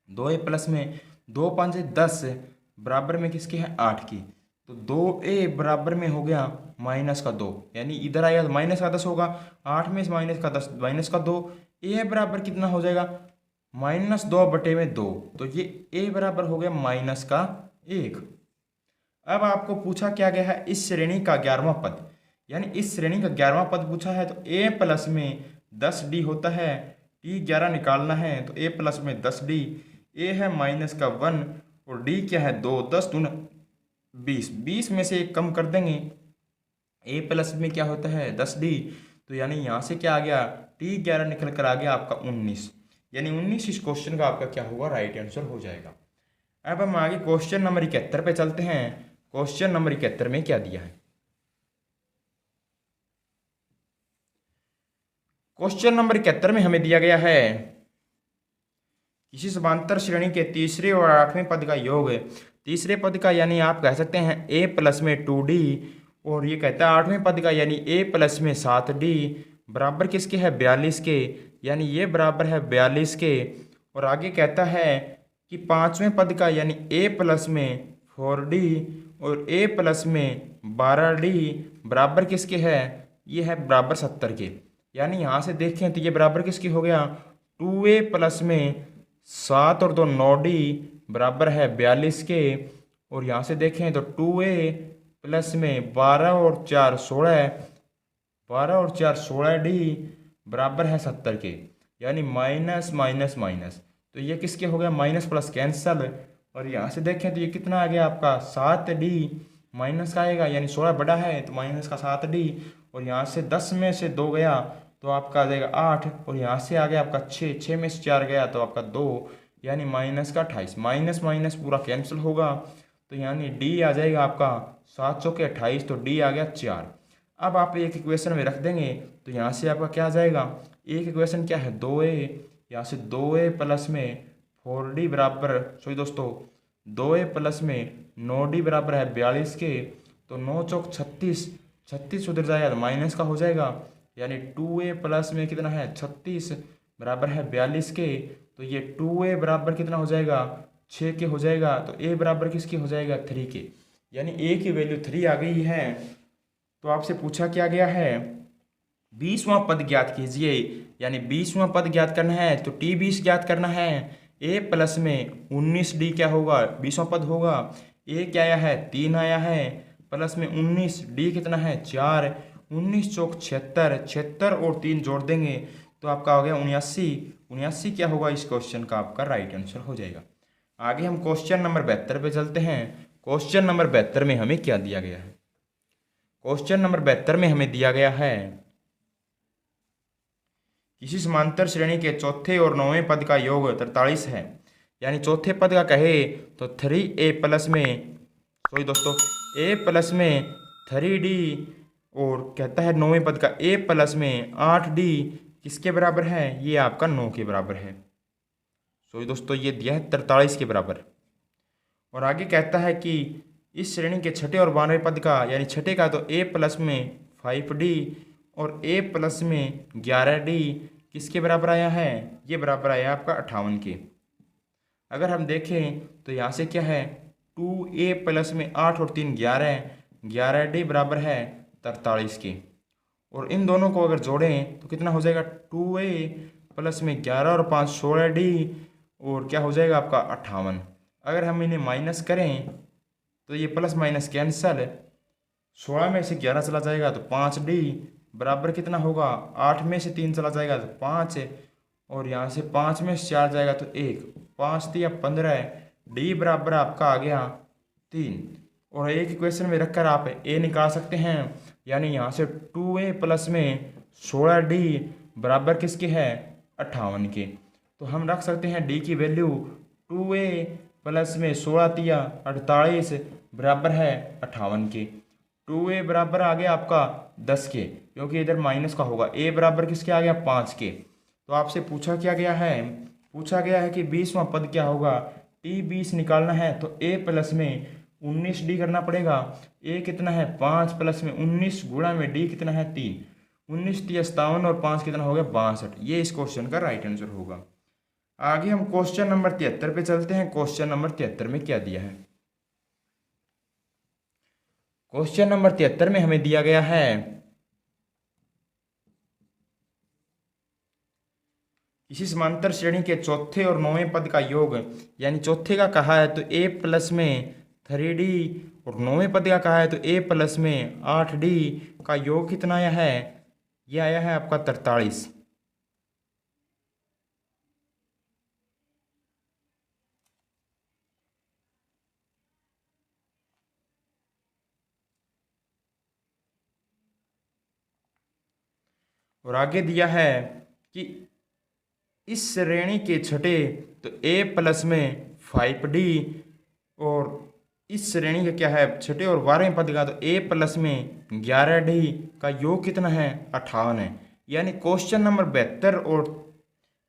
2a प्लस में 2 5 10 बराबर में किसकी है 8 की। तो 2a बराबर में हो गया माइनस का 2, यानी इधर आएगा तो माइनस का 10 होगा, 8 में से माइनस का 10 माइनस का 2, a बराबर कितना हो जाएगा -2/2। तो ये a बराबर हो गया माइनस का 1। अब आपको पूछा क्या गया है इस श्रेणी का 11वां पद, यानी इस श्रेणी का 11वां पद पूछा है तो a प्लस में 10d होता है, t 11 निकालना है तो a प्लस में 10d, a है माइनस का 1 और d क्या है 2, 10 दूना 20, 20 में से 1 कम कर देंगे, a प्लस में क्या होता है 10d। तो यानी यहाँ से क्या आ गया t 11 निकल कर आ गया आपका 19, यानी 19 इस क्वेश्चन का आपका क्या होगा राइट आंसर हो जाएगा। अब हम आगे क्वेश्चन नंबर 71 पे चलते हैं। क्वेश्चन नंबर 71 में क्या दिया है। क्वेश्चन नंबर 71 में हमें दिया गया है किसी समांतर श्रेणी के तीसरे और आठवें पद का योग है। तीसरे पद का यानी आप कह सकते हैं a प्लस में 2d, और ये कहता है आठवें पद का यानी a प्लस में 7d बराबर किसके है 42 के, यानी ये बराबर है 42 के। और आगे कहता है कि पांचवें पद का यानी a प्लस में 4d और a प्लस में 12d बराबर किसके है, ये है बराबर 70 के। यानी यहाँ से देखें तो ये बराबर किसकी हो गया 2a प्लस में 7 और 2 9d बराबर है 42 के। और यहाँ से देखें तो 2a प्लस में 12 और 4 16, 12 और 4 16d बराबर है 70 के। यानी माइनस माइनस माइनस, तो ये किसके हो गया माइनस प्लस कैंसल। और यहाँ से देखें तो ये कितना आ गया आपका 7d माइनस का आएगा, यानी 16 बड़ा है तो माइनस का 7d। और यहाँ से 10 में से 2 गया तो आपका आ जाएगा 8, और यहाँ से आ गया आपका 6, 6 में से 4 गया तो आपका 2, यानी माइनस का 28। माइनस माइनस पूरा कैंसिल होगा, तो यानी डी आ जाएगा आपका 7 चौके 28, तो डी आ गया 4। अब आप एक इक्वेशन में रख देंगे तो यहाँ से आपका क्या आ जाएगा, एक इक्वेशन क्या है 2a, यहाँ से 2a प्लस में 4d बराबर, सॉरी दोस्तों 2a प्लस में 9d बराबर है 42 के। तो 9 चौक 36, 36 उधर जाएगा तो माइनस का हो जाएगा, यानी 2a प्लस में कितना है 36 बराबर है 42 के। तो ये 2a बराबर कितना हो जाएगा 6 के हो जाएगा, तो a बराबर किसके हो जाएगा 3 के, यानी a की वैल्यू 3 आ गई है। तो आपसे पूछा क्या गया है 20वां पद ज्ञात कीजिए, यानी 20वां पद ज्ञात करना है तो t20 ज्ञात करना है। a प्लस में 19d क्या होगा 20वां पद होगा, a क्या आया है 3 आया है, प्लस में 19d कितना है 4, 19 चौक 76, 76 और 3 जोड़ देंगे तो आपका हो गया 79, 79 क्या होगा इस क्वेश्चन का आपका राइट आंसर हो जाएगा। आगे हम क्वेश्चन नंबर 72 पे चलते हैं। क्वेश्चन नंबर 72 में हमें क्या दिया गया है। क्वेश्चन नंबर 72 में हमें दिया गया है किसी समांतर श्रेणी के चौथे और नौवें पद का योग 43 है। यानी चौथे पद का कहे तो 3a प्लस में, सॉरी दोस्तों a प्लस में 3d, और कहता है नौवें पद का a प्लस में 8d किसके बराबर है, ये आपका 9 के बराबर है। सॉरी दोस्तों ये दिया है 43 के बराबर। और आगे कहता है कि इस श्रेणी के छठे और 12वें पद का, यानी छठे का तो a प्लस में 5d और a प्लस में 11d किसके बराबर आया है, ये बराबर आया आपका 58 के। अगर हम देखें तो यहाँ से क्या है 2a प्लस में 8 और 3 11, 11d बराबर है 43 के। और इन दोनों को अगर जोड़ें तो कितना हो जाएगा 2a प्लस में 11 और 5 16d और क्या हो जाएगा आपका 58। अगर हम इन्हें माइनस करें तो ये प्लस माइनस कैंसल, 16 में से 11 चला जाएगा तो 5d बराबर कितना होगा 8 में से 3 चला जाएगा तो 5, और यहाँ से 5 में से 4 जाएगा तो 1, 5 3 15, d बराबर आपका आ गया 3। और एक इक्वेशन में रखकर आप a निकाल सकते हैं, यानी यहाँ से 2a प्लस में 16d बराबर किसके है 58 के। तो हम रख सकते हैं d की वैल्यू 2a प्लस में 16 तिया 48 बराबर है 58 के। 2a बराबर आ गया आपका 10 के, क्योंकि इधर माइनस का होगा। a बराबर किसके आ गया 5 के। तो आपसे पूछा क्या गया है, पूछा गया है कि 20वां पद क्या होगा, t20 निकालना है तो a प्लस में 19d करना पड़ेगा। a कितना है 5 प्लस में 19 गुणा में d कितना है 3, 19 3 57 और 5 कितना हो गया 62। ये इस क्वेश्चन का राइट आंसर होगा। आगे हम क्वेश्चन नंबर 73 पे चलते हैं। क्वेश्चन नंबर 73 में क्या दिया है। क्वेश्चन नंबर 73 में हमें दिया गया है किसी समांतर श्रेणी के चौथे और 9वें पद का योग, यानी चौथे का कहा है तो a प्लस में 3d और 9वें पद का कहा है तो a प्लस में 8d का योग कितना आया है, ये आया है आपका 43। और आगे दिया है कि इस श्रेणी के छठे तो a प्लस में 5d और इस श्रेणी का क्या है, छठे और 12वें पद का, तो ए प्लस में 11D का योग कितना है, 58 है। यानी क्वेश्चन नंबर 72 और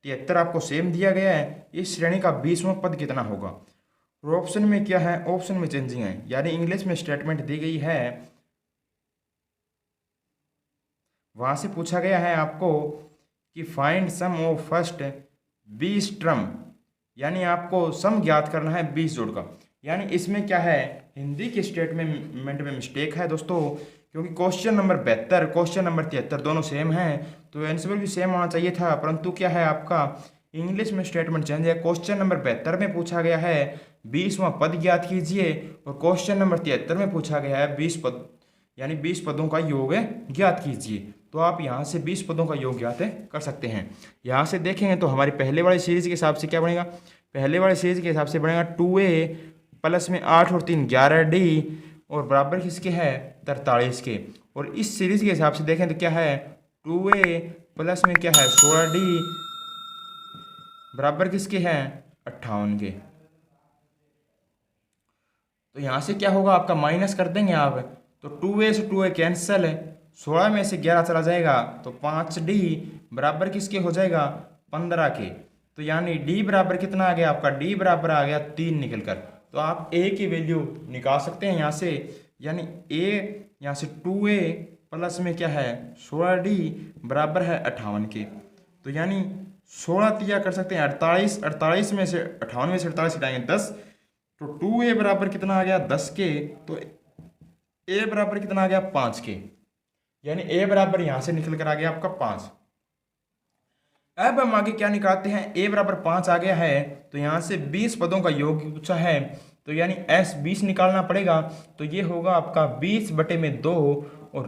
73 आपको सेम दिया गया है। इस श्रेणी का 20वां पद कितना होगा। और ऑप्शन में क्या है, ऑप्शन में चेंजिंग है, यानी इंग्लिश में स्टेटमेंट दी गई है, वहां से पूछा गया है आपको कि find sum of first 20 term, यानी आपको सम ज्ञात करना है 20 जोड़ का। यानी इसमें क्या है, हिंदी के स्टेटमेंट में मिस्टेक है दोस्तों, क्योंकि क्वेश्चन नंबर 72 क्वेश्चन नंबर 73 दोनों सेम हैं, तो आंसर भी सेम आना चाहिए था, परंतु क्या है आपका इंग्लिश में स्टेटमेंट चेंज है। क्वेश्चन नंबर 72 में पूछा गया है 20वां पद ज्ञात कीजिए, और क्वेश्चन नंबर 73 में पूछा गया है 20 पद, यानी 20 पदों का योग ज्ञात कीजिए। तो आप यहाँ से 20 पदों का योग ज्ञात कर सकते हैं। यहाँ से देखेंगे तो हमारी पहले वाली सीरीज के हिसाब से क्या बनेगा, पहले वाली सीरीज के हिसाब से बनेगा 2A प्लस में 8 और 3 11D और बराबर किसके है 43 के। और इस सीरीज के हिसाब से देखें तो क्या है 2A प्लस में क्या है 16D बराबर किसके हैं 58 के। तो यहाँ से क्या होगा आपका माइनस कर देंगे आप, तो 2A से 2A कैंसिल है, 16 में से 11 चला जाएगा तो 5D बराबर किसके हो जाएगा 15 के। तो यानी D बराबर कितना आ गया आपका, D बराबर आ गया 3 निकल कर। तो आप A की वैल्यू निकाल सकते हैं यहाँ से, यानी A यहाँ से 2A प्लस में क्या है 16D बराबर है 58 के। तो यानी 16 तिया कर सकते हैं 48, 48 में से 58 में से 48 हटाएंगे 10, तो 2A बराबर कितना आ गया 10 के, तो A बराबर कितना आ गया 5 के, यानी A बराबर यहाँ से निकल कर आ गया आपका 5। अब हम आगे क्या निकालते हैं, A बराबर 5 आ गया है, तो यहाँ से 20 पदों का योग पूछा है, तो यानी S 20 निकालना पड़ेगा। तो ये होगा आपका 20/2 और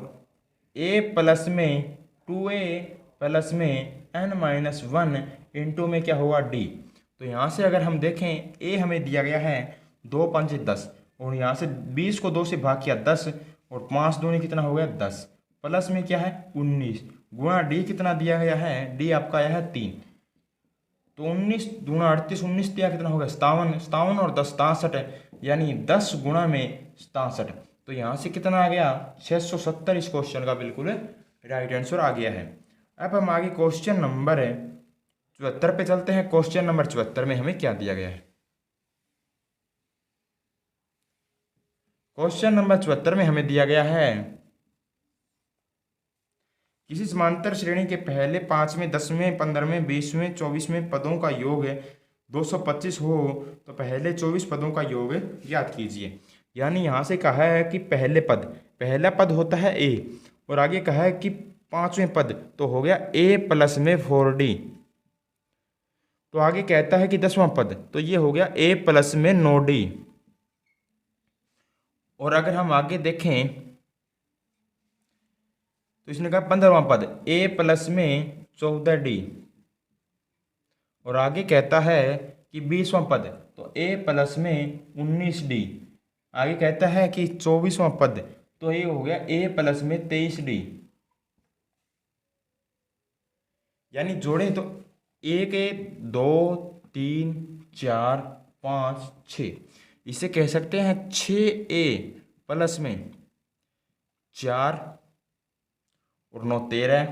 A प्लस में 2A प्लस में n-1 इंटू में क्या होगा D। तो यहाँ से अगर हम देखें A हमें दिया गया है 2 5 10, और यहाँ से 20 को 2 से भाग किया 10, और 5 दूनी कितना हो गया 10, प्लस में क्या है 19, गुणा D कितना दिया गया है, D आपका आया है 3, तो 19 दूना 38, 19 दिया कितना हो गया 57, 57 और 10 67, यानी 10 गुणा में 67। तो यहाँ से कितना आ गया 670, इस क्वेश्चन का बिल्कुल राइट आंसर आ गया है। अब हम आगे क्वेश्चन नंबर 74 पे चलते हैं। क्वेश्चन नंबर 74 में हमें क्या दिया गया है, क्वेश्चन नंबर 74 में हमें दिया गया है किसी समांतर श्रेणी के पहले 5वें 10वें 15वें 20वें 24वें पदों का योग 225 हो तो पहले 24 पदों का योग ज्ञात कीजिए। यानी यहाँ से कहा है कि पहला पद होता है A, और आगे कहा है कि 5वें पद तो हो गया A प्लस में 4D, तो आगे कहता है कि 10वां पद तो ये हो गया A प्लस में 9D, और अगर हम आगे देखें तो इसने कहा 15वां पद A प्लस में 14D, और आगे कहता है कि 20वां पद तो A प्लस में 19D, आगे कहता है कि 24वां पद तो ये हो गया A प्लस में 23D। यानी जोड़ें तो 1 2 3 4 5 6, इसे कह सकते हैं 6A प्लस में 4 और 9 13,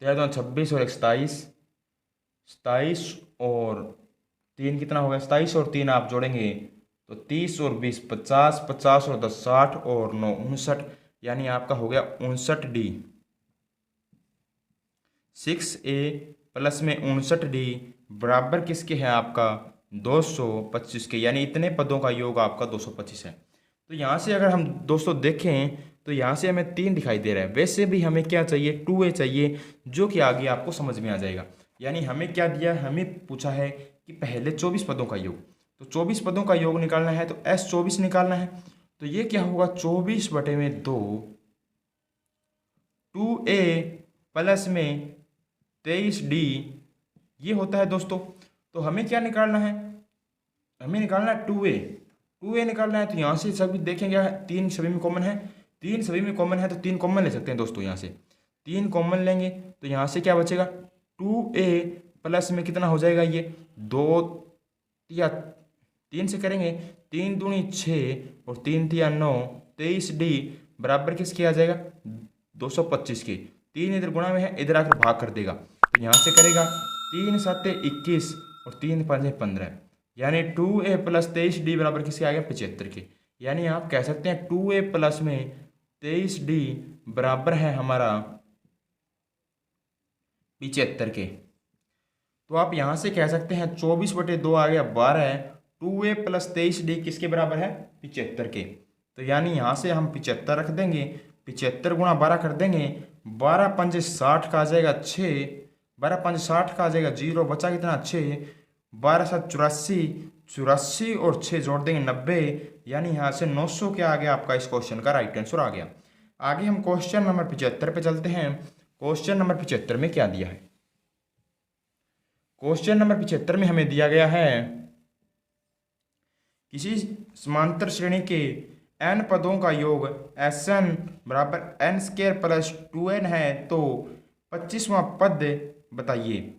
13 26 और 1 27, 27 और 3 कितना होगा 27 और 3 आप जोड़ेंगे तो 30 और 20 50, 50 और 10 60 और 9 59, यानी आपका हो गया 59D। 6A प्लस में 59D बराबर किसके है आपका 225 के, यानी इतने पदों का योग आपका 225 है। तो यहाँ से अगर हम दोस्तों देखें तो यहाँ से हमें 3 दिखाई दे रहा है, वैसे भी हमें क्या चाहिए 2A चाहिए, जो कि आगे आपको समझ में आ जाएगा। यानी हमें क्या दिया, हमें पूछा है कि पहले 24 पदों का योग, तो 24 पदों का योग निकालना है तो S 24 निकालना है, तो ये क्या होगा 24/2 2A प्लस में 23D ये होता है दोस्तों। तो हमें क्या निकालना है, हमें निकालना है 2A निकालना है। तो यहाँ से सभी देखेंगे 3 सभी में कॉमन है, 3 सभी में कॉमन है तो 3 कॉमन ले सकते हैं दोस्तों। यहाँ से 3 कॉमन लेंगे तो यहाँ से क्या बचेगा 2A प्लस में कितना हो जाएगा ये 2 या 3 से करेंगे, 3 दूनी 6 और 3 तिया 9, 23D बराबर किसके आ जाएगा 225 के। 3 इधर गुणा में है, इधर आकर भाग कर देगा, तो यहाँ से करेगा 3 7 21 और 3 5 15, यानी 2A प्लस 23D बराबर किसके आ गया 75 के। यानी आप कह सकते हैं 2A प्लस में 23D बराबर है हमारा 75 के। तो आप यहाँ से कह सकते हैं 24/2 आ गया 12, 2A प्लस 23D किसके बराबर है 75 के। तो यानी यहाँ से हम 75 रख देंगे, 75 गुणा 12 कर देंगे, 12 पंजे 60 का आ जाएगा 6, 12 पंजे 60 का आ जाएगा 0, बचा कितना 6, 12 7 84, 84 और 6 जोड़ देंगे 90, यानी यहाँ से 900 क्या आ गया आपका इस क्वेश्चन का राइट आंसर आ गया। आगे हम क्वेश्चन नंबर 75 पे चलते हैं। क्वेश्चन नंबर 75 में क्या दिया है। क्वेश्चन नंबर 75 में हमें दिया गया है किसी समांतर श्रेणी के n पदों का योग Sn बराबर n² प्लस 2n है, तो 25वां पद बताइए।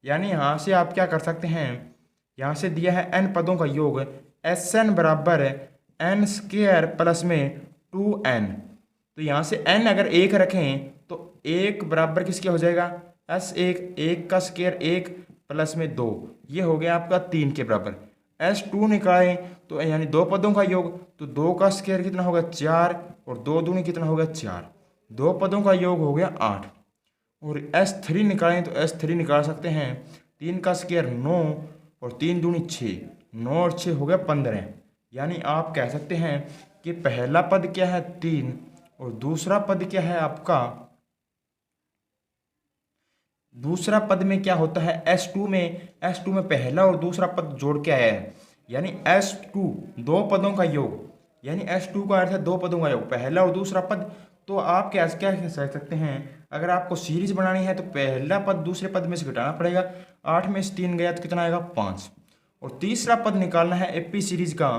यानी यहाँ से आप क्या कर सकते हैं, यहाँ से दिया है n पदों का योग Sn बराबर n² प्लस में 2n, तो यहाँ से n अगर 1 रखें तो 1 बराबर किसके हो जाएगा S1, 1 का स्क्वायर 1 प्लस में 2, ये हो गया आपका 3 के बराबर। S2 निकालें तो यानी 2 पदों का योग, तो 2 का स्क्वायर कितना होगा 4 और 2 दूनी कितना होगा 4, 2 पदों का योग हो गया 8। और S3 निकालें तो S3 निकाल सकते हैं, 3 का स्क्वायर 9 और 3 दूनी 6, 9 और 6 हो गया 15। यानी आप कह सकते हैं कि पहला पद क्या है 3 और दूसरा पद क्या है आपका, दूसरा पद में क्या होता है S2 में पहला और दूसरा पद जोड़ के आया है, यानी S2 2 पदों का योग, यानी S2 का अर्थ है 2 पदों का योग, पहला और दूसरा पद। तो आप क्या क्या कह सकते हैं, अगर आपको सीरीज बनानी है तो पहला पद दूसरे पद में से घटाना पड़ेगा, 8 में से 3 गया तो कितना आएगा 5। और तीसरा पद निकालना है एपी सीरीज का,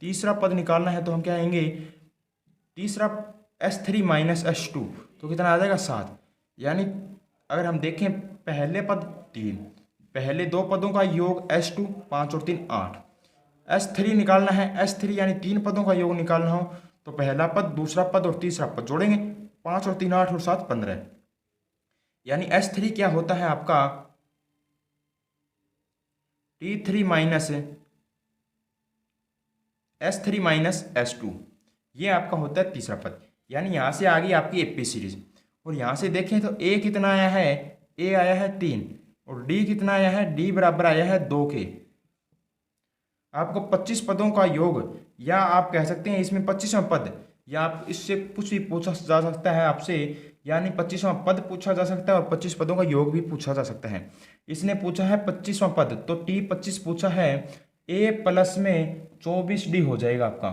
तीसरा पद निकालना है तो हम क्या आएंगे, तीसरा S3 माइनस S2 तो कितना आ जाएगा 7। यानी अगर हम देखें पहले पद 3, पहले 2 पदों का योग S2 5 और 3 8, S3 निकालना है, S3 यानी 3 पदों का योग निकालना हो तो पहला पद दूसरा पद और तीसरा पद जोड़ेंगे, 5 और 3 8 और 7 15, यानी S3 क्या होता है आपका T3 minus S3 minus S2, ये आपका होता है तीसरा पद। यानी यहाँ से आ गई आपकी एपी सीरीज। और यहाँ से देखें तो A कितना आया है, A आया है 3 और D कितना आया है, D बराबर आया है 2 के। आपको 25 पदों का योग, या आप कह सकते हैं इसमें 25वां पद, या आप इससे कुछ भी पूछा जा सकता है आपसे, यानी 25वां पद पूछा जा सकता है और 25 पदों का योग भी पूछा जा सकता है। इसने पूछा है 25वां पद, तो T25 पूछा है, A प्लस में 24D हो जाएगा आपका।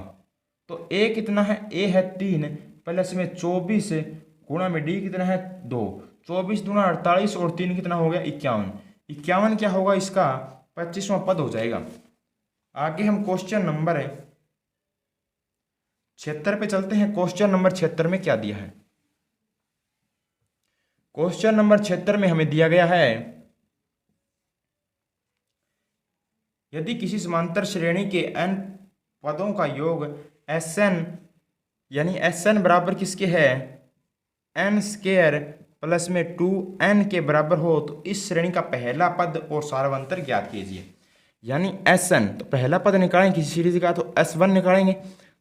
तो A कितना है, A है 3 प्लस में 24 गुणा में D कितना है 2, 24 दूना 48 और 3 कितना हो गया 51, 51 क्या होगा इसका 25वां पद हो जाएगा। आगे हम क्वेश्चन नंबर 76 पे चलते हैं। क्वेश्चन नंबर 76 में क्या दिया है। क्वेश्चन नंबर 76 में हमें दिया गया है, यदि किसी समांतर श्रेणी के n पदों का योग Sn, यानी Sn बराबर किसके है n² प्लस में 2n के बराबर हो, तो इस श्रेणी का पहला पद और सार्वंतर ज्ञात कीजिए। यानी Sn, तो पहला पद निकालेंगे किसी सीरीज का तो S1 निकालेंगे,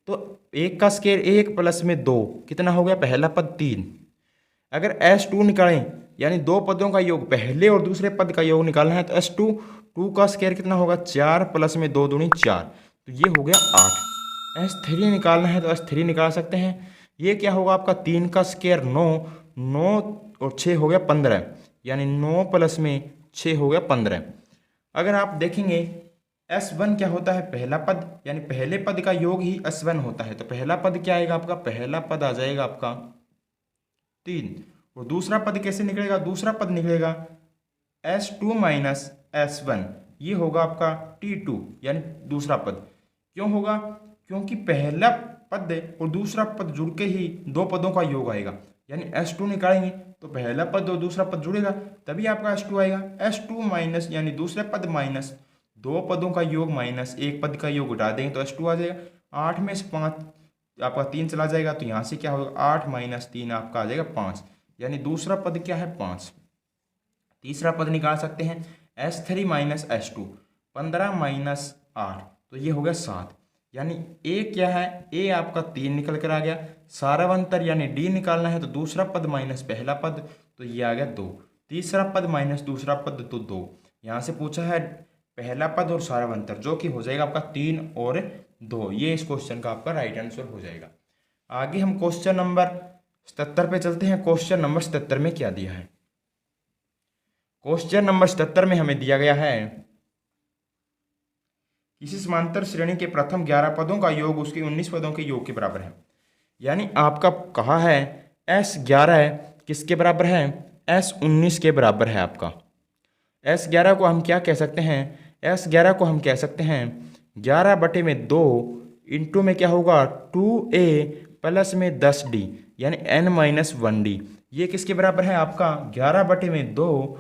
तो 1 का स्क्वायर 1 प्लस में 2 कितना हो गया पहला पद 3। अगर S2 निकालें, यानी 2 पदों का योग, पहले और दूसरे पद का योग निकालना है, तो S2 2 का स्क्वायर कितना होगा 4 प्लस में 2 दूनी 4, तो ये हो गया 8। S3 निकालना है तो S3 निकाल सकते हैं, ये क्या होगा आपका 3 का स्क्वायर 9, 9 और 6 हो गया 15, यानी 9 प्लस में 6 हो गया 15। अगर आप देखेंगे S1 क्या होता है पहला पद, यानी पहले पद का योग ही S1 होता है, तो पहला पद क्या आएगा आपका, पहला पद आ जाएगा आपका 3। और दूसरा पद कैसे निकलेगा, दूसरा पद निकलेगा S2 माइनस S1, ये होगा आपका T2, यानी दूसरा पद। क्यों होगा, क्योंकि पहला पद और दूसरा पद जुड़ के ही 2 पदों का योग आएगा, यानी S2 निकालेंगे तो पहला पद और दूसरा पद जुड़ेगा तभी आपका S2 आएगा। S2 माइनस यानी दूसरे पद माइनस दो पदों का योग माइनस एक पद का योग घटा देंगे तो S2 आ जाएगा। 8 में से 5 आपका 3 चला जाएगा तो यहाँ से क्या होगा 8 माइनस 3 आपका आ जाएगा 5, यानी दूसरा पद क्या है 5। तीसरा पद निकाल सकते हैं S3 माइनस S2, 15 माइनस 8 तो ये हो गया 7, यानी A क्या है, A आपका 3 निकल कर आ गया। सारावंतर यानी D निकालना है तो दूसरा पद माइनस पहला पद तो ये आ गया 2, तीसरा पद माइनस दूसरा पद तो 2। यहाँ से पूछा है पहला पद और सारावंतर जो कि हो जाएगा आपका 3 और 2, ये इस क्वेश्चन का आपका राइट आंसर हो जाएगा। आगे हम क्वेश्चन नंबर 77 पे चलते हैं। क्वेश्चन नंबर 77 में क्या दिया है? क्वेश्चन नंबर 77 में हमें दिया गया है किसी समांतर श्रेणी के प्रथम 11 पदों का योग उसके 19 पदों के योग के बराबर है। यानी आपका कहा है S11 किसके बराबर है, S19 के बराबर है। आपका S11 को हम क्या कह सकते हैं, S11 को हम कह सकते हैं 11 बटे में 2 इंटू में क्या होगा 2A प्लस में 10D यानी n-1D। ये किसके बराबर है आपका 11 बटे में 2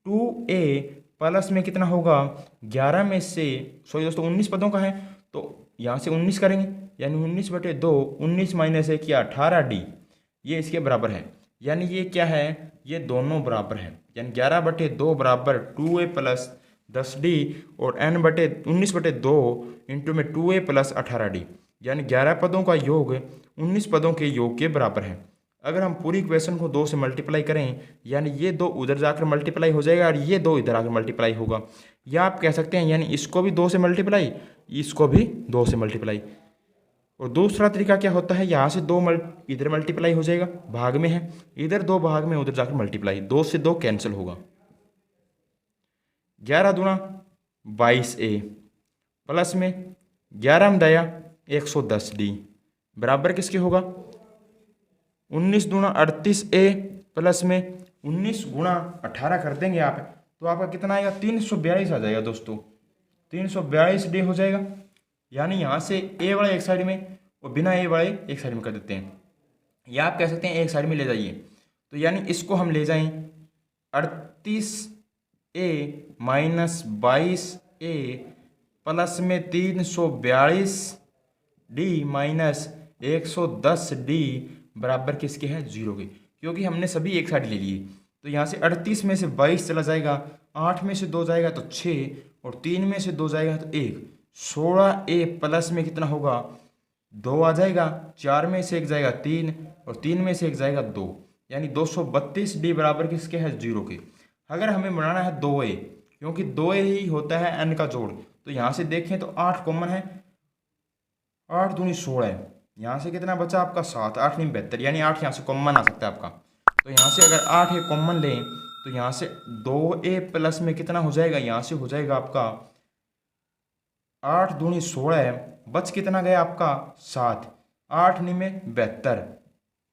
2A प्लस में कितना होगा 11 में से सॉरी दोस्तों 19 पदों का है तो यहाँ से 19 करेंगे यानी 19 बटे 2 19 माइनस 1 किया 18D, ये इसके बराबर है। यानी ये क्या है, ये दोनों बराबर है, यानी 11 बटे 2 बराबर 2A प्लस 10D और n बटे 19 बटे 2 इंटू में 2A प्लस 18D, यानी 11 पदों का योग 19 पदों के योग के बराबर है। अगर हम पूरी इक्वेशन को 2 से मल्टीप्लाई करें यानी ये 2 उधर जाकर मल्टीप्लाई हो जाएगा और ये 2 इधर आकर मल्टीप्लाई होगा, या आप कह सकते हैं यानी इसको भी 2 से मल्टीप्लाई इसको भी 2 से मल्टीप्लाई। और दूसरा तरीका क्या होता है, यहाँ से 2 इधर मल्टीप्लाई हो जाएगा, भाग में है, इधर 2 भाग में उधर जाकर मल्टीप्लाई, 2 से 2 कैंसिल होगा। 11 दूना 22A प्लस में 11 दया 110D बराबर किसके होगा 19 दूना 38A प्लस में 19 गुणा 18 कर देंगे आप तो आपका कितना आएगा 342 आ जाएगा दोस्तों, 342D हो जाएगा। यानी यहाँ से A वाला एक साइड में और बिना A वाले एक साइड में कर देते हैं, या आप कह सकते हैं एक साइड में ले जाइए तो यानी इसको हम ले जाएं 38A माइनस 22A प्लस में 342D माइनस 110D बराबर किसके है 0 के, क्योंकि हमने सभी एक साइड ले लिए। तो यहाँ से 38 में से 22 चला जाएगा, 8 में से 2 जाएगा तो 6 और 3 में से 2 जाएगा तो 1, 16A प्लस में कितना होगा 2 आ जाएगा, 4 में से 1 जाएगा 3 और 3 में से 1 जाएगा 2, यानी 232D बराबर किसके है 0 के। अगर हमें बनाना है 2A क्योंकि 2A ही होता है n का जोड़, तो यहाँ से देखें तो 8 कॉमन है, 8 दूनी 16, यहाँ से कितना बचा आपका 7, 8 नहीं 72, यानी 8 यहाँ से कॉमन आ सकता है आपका। तो यहाँ से अगर 8 ये कॉमन लें तो यहाँ से 2A प्लस में कितना हो जाएगा, यहाँ से हो जाएगा आपका 8 दूनी 16, बच कितना गया आपका 7, 8 नहीं में 72,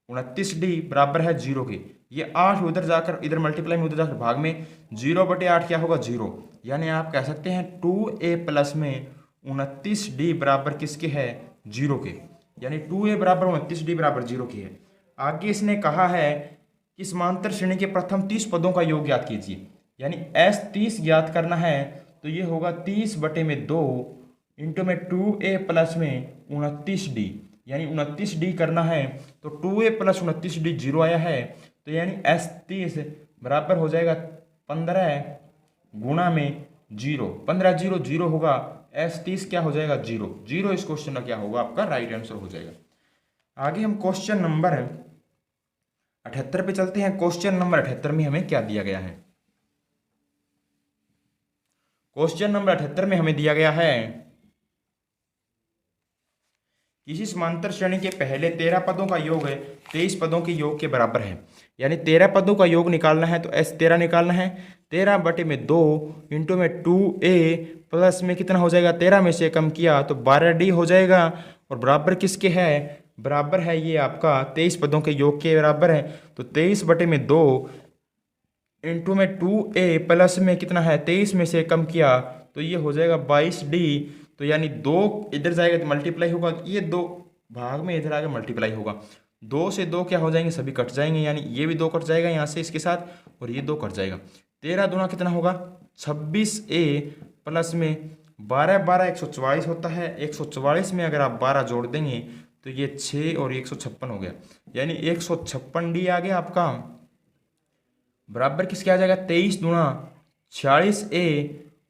29D बराबर है 0 के। ये 8 उधर जाकर इधर मल्टीप्लाई में उधर जाकर भाग में 0 बटे 8 क्या होगा 0, यानी आप कह सकते हैं 2A प्लस में 29D बराबर किसके है 0 के, यानी 2A बराबर 29D बराबर 0 की है। आगे इसने कहा है कि समांतर श्रेणी के प्रथम 30 पदों का योग ज्ञात कीजिए, यानी S30 ज्ञात करना है तो ये होगा 30 बटे में 2 इंटू में 2A प्लस में 29D, यानी 29D करना है तो 2A प्लस 29D 0 आया है तो यानी S30 बराबर हो जाएगा 15 गुणा में 0, 15 0 0 होगा, S30 क्या हो जाएगा 0, 0 इस क्वेश्चन का क्या होगा आपका राइट आंसर हो जाएगा। आगे हम क्वेश्चन नंबर 78 पे चलते हैं। क्वेश्चन नंबर 78 में हमें क्या दिया गया है, क्वेश्चन नंबर 78 में हमें दिया गया है किसी समांतर श्रेणी के पहले 13 पदों का योग 23 पदों के योग के बराबर है। यानी 13 पदों का योग निकालना है तो S13 निकालना है, 13 बटे में 2 इंटू में 2A प्लस में कितना हो जाएगा 13 में से कम किया तो 12D हो जाएगा और बराबर किसके है, बराबर है ये आपका 23 पदों के योग के बराबर है। तो 23 बटे में 2 इंटू में 2A प्लस में कितना है 23 में से कम किया तो ये हो जाएगा 22D, तो यानी 2 इधर जाएगा तो मल्टीप्लाई होगा, ये 2 भाग में इधर आगे मल्टीप्लाई होगा, 2 से 2 क्या हो जाएंगे सभी कट जाएंगे, यानी ये भी 2 कट जाएगा यहाँ से इसके साथ और ये 2 कट जाएगा। 13 दूना कितना होगा 26A प्लस में 12 12 144 होता है। 144 में अगर आप 12 जोड़ देंगे तो ये 6 और 156 हो गया, यानी 156D आ गया आपका। बराबर किसके आ जाएगा 23 दूना 46A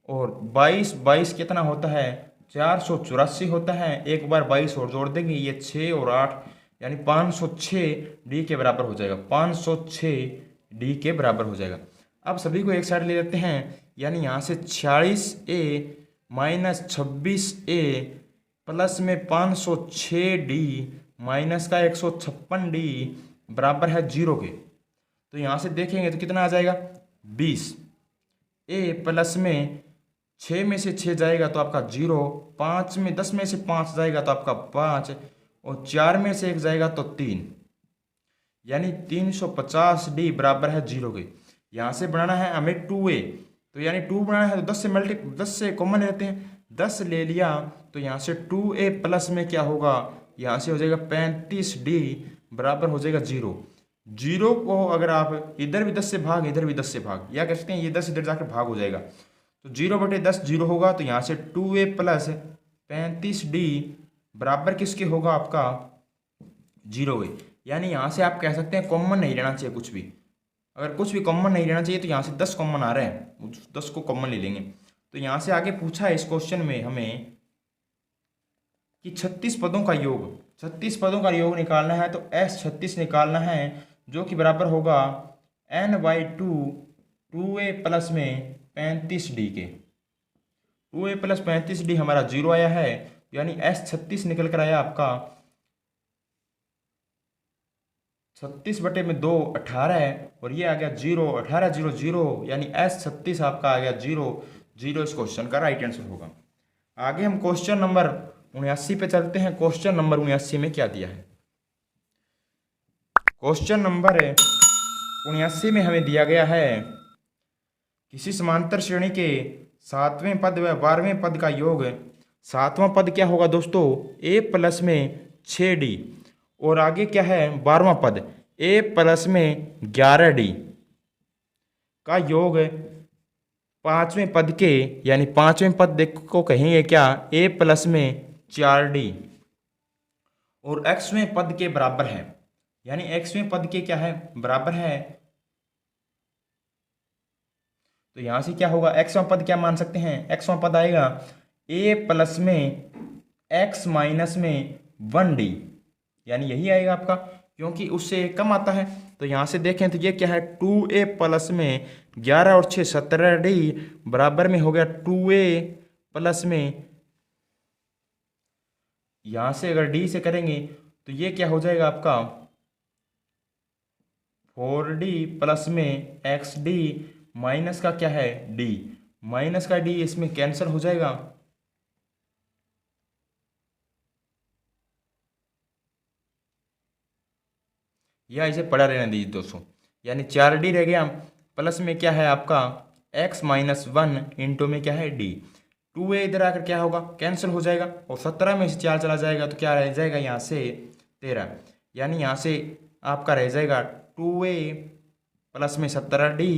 और 22 22 कितना होता है 484 होता है। एक बार 22 और जोड़ देंगे ये 6 और 8 यानी 506D के बराबर हो जाएगा। 506D के बराबर हो जाएगा। अब सभी को एक साइड ले लेते हैं, यानी यहाँ से 46A माइनस 26A प्लस में 506D माइनस का 156D बराबर है 0 के। तो यहाँ से देखेंगे तो कितना आ जाएगा 20। A प्लस में 6 में से 6 जाएगा तो आपका 0, 5 में 10 में से 5 जाएगा तो आपका 5 और 4 में से 1 जाएगा तो 3, यानी 350D बराबर है 0 के। यहाँ से बनाना है हमें 2A, तो यानी 2 बनाना है तो 10 से कॉमन लेते हैं। 10 ले लिया तो यहाँ से 2A प्लस में क्या होगा, यहाँ से हो जाएगा 35D बराबर हो जाएगा 0। 0 को अगर आप इधर भी 10 से भाग इधर भी 10 से भाग, या कह सकते हैं ये 10 इधर जाकर भाग हो जाएगा, तो 0/10 0 होगा। तो यहाँ से 2A प्लस 35D बराबर किसके होगा आपका 0A। यानी यहाँ से आप कह सकते हैं कॉमन नहीं लेना चाहिए कुछ भी। अगर कुछ भी कॉमन नहीं लेना चाहिए तो यहाँ से 10 कॉमन आ रहे हैं, 10 को कॉमन ले लेंगे। तो यहाँ से आगे पूछा है इस क्वेश्चन में हमें कि 36 पदों का योग, 36 पदों का योग निकालना है। तो S36 निकालना है जो कि बराबर होगा n/2 2A प्लस में 35D के। 2A प्लस 35D हमारा 0 आया है, यानी S36 निकल कर आया आपका 36/2 18 है और ये आ गया 0, 18 0 0, यानी S36 आपका आ गया 0 0। इस क्वेश्चन का राइट आंसर होगा। आगे हम क्वेश्चन नंबर 79 पे चलते हैं। क्वेश्चन नंबर 79 में क्या दिया है। क्वेश्चन नंबर 79 में हमें दिया गया है किसी समांतर श्रेणी के 7वें पद व 12वें पद का योग। 7वां पद क्या होगा दोस्तों A प्लस में 6D और आगे क्या है 12वां पद A प्लस में 11D का योग 5वें पद के, यानी 5वें पद को कहेंगे क्या A प्लस में 4D और Xवें पद के बराबर है। यानी Xवें पद के क्या है बराबर है। तो यहां से क्या होगा Xवां पद क्या मान सकते हैं, Xवां पद आएगा A प्लस में X माइनस में 1D, यानी यही आएगा आपका, क्योंकि उससे कम आता है। तो यहाँ से देखें तो ये क्या है 2A प्लस में 11 और 6 17D बराबर में हो गया 2A प्लस में, यहाँ से अगर D से करेंगे तो ये क्या हो जाएगा आपका 4D प्लस में XD माइनस का क्या है D, माइनस का D इसमें कैंसिल हो जाएगा। या इसे पढ़ा रहने दीजिए दोस्तों, यानी 4D रह गया प्लस में क्या है आपका X माइनस 1 इंटू में क्या है D। 2A इधर आकर क्या होगा कैंसिल हो जाएगा और 17 में से 4 चला जाएगा तो क्या रह जाएगा यहाँ से 13, यानी यहाँ से आपका रह जाएगा 2A प्लस में 17D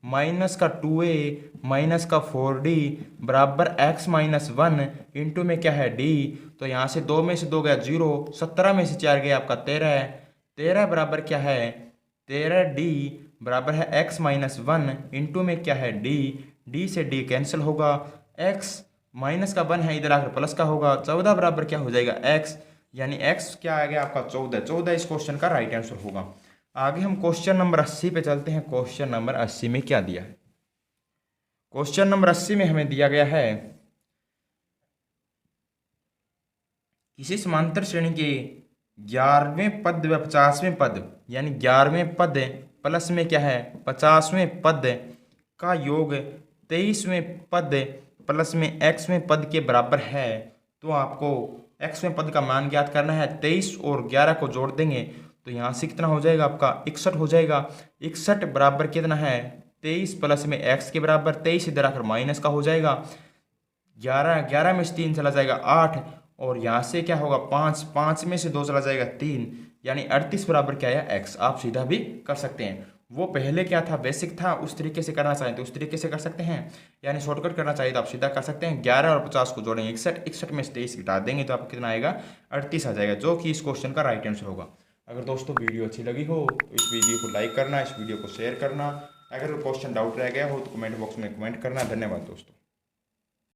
माइनस का 2A माइनस का 4D बराबर X माइनस 1 इंटू में क्या है D। तो यहाँ से 2 में से 2 गया 0, 17 में से 4 गया आपका 13 है। 13 बराबर क्या है 13D बराबर है X माइनस 1 इंटू में क्या है D, D से D कैंसिल होगा, X माइनस का 1 है इधर आकर प्लस का होगा। 14 बराबर क्या हो जाएगा X, यानी X क्या आ गया आपका 14। 14 इस क्वेश्चन का राइट आंसर होगा। आगे हम क्वेश्चन नंबर 80 पे चलते हैं। क्वेश्चन नंबर 80 में क्या दिया है। क्वेश्चन नंबर 80 में हमें दिया गया है किसी समांतर श्रेणी के 11वें पद व 50वें पद, यानी 11वें पद प्लस में क्या है 50वें पद का योग 23वें पद प्लस में Xवें पद के बराबर है। तो आपको Xवें पद का मान ज्ञात करना है। 23 और 11 को जोड़ देंगे तो यहाँ से कितना हो जाएगा आपका 61 हो जाएगा। 61 बराबर कितना है 23 प्लस में X के बराबर, 23 इधर आकर माइनस का हो जाएगा। 11 में से 3 चला जाएगा 8 और यहाँ से क्या होगा 5 में से 2 चला जाएगा 3, यानी 38 बराबर क्या है X। आप सीधा भी कर सकते हैं। वो पहले क्या था, बेसिक था, उस तरीके से करना चाहें तो उस तरीके से कर सकते हैं, यानी शॉर्टकट करना चाहिए तो आप सीधा कर सकते हैं। 11 और 50 को जोड़ेंगे 61, 61 में से 23 घटा देंगे तो आपको कितना आएगा, 38 आ जाएगा, जो कि इस क्वेश्चन का राइट आंसर होगा। अगर दोस्तों वीडियो अच्छी लगी हो तो इस वीडियो को लाइक करना, इस वीडियो को शेयर करना, अगर कोई क्वेश्चन डाउट रह गया हो तो कमेंट बॉक्स में कमेंट करना। धन्यवाद दोस्तों।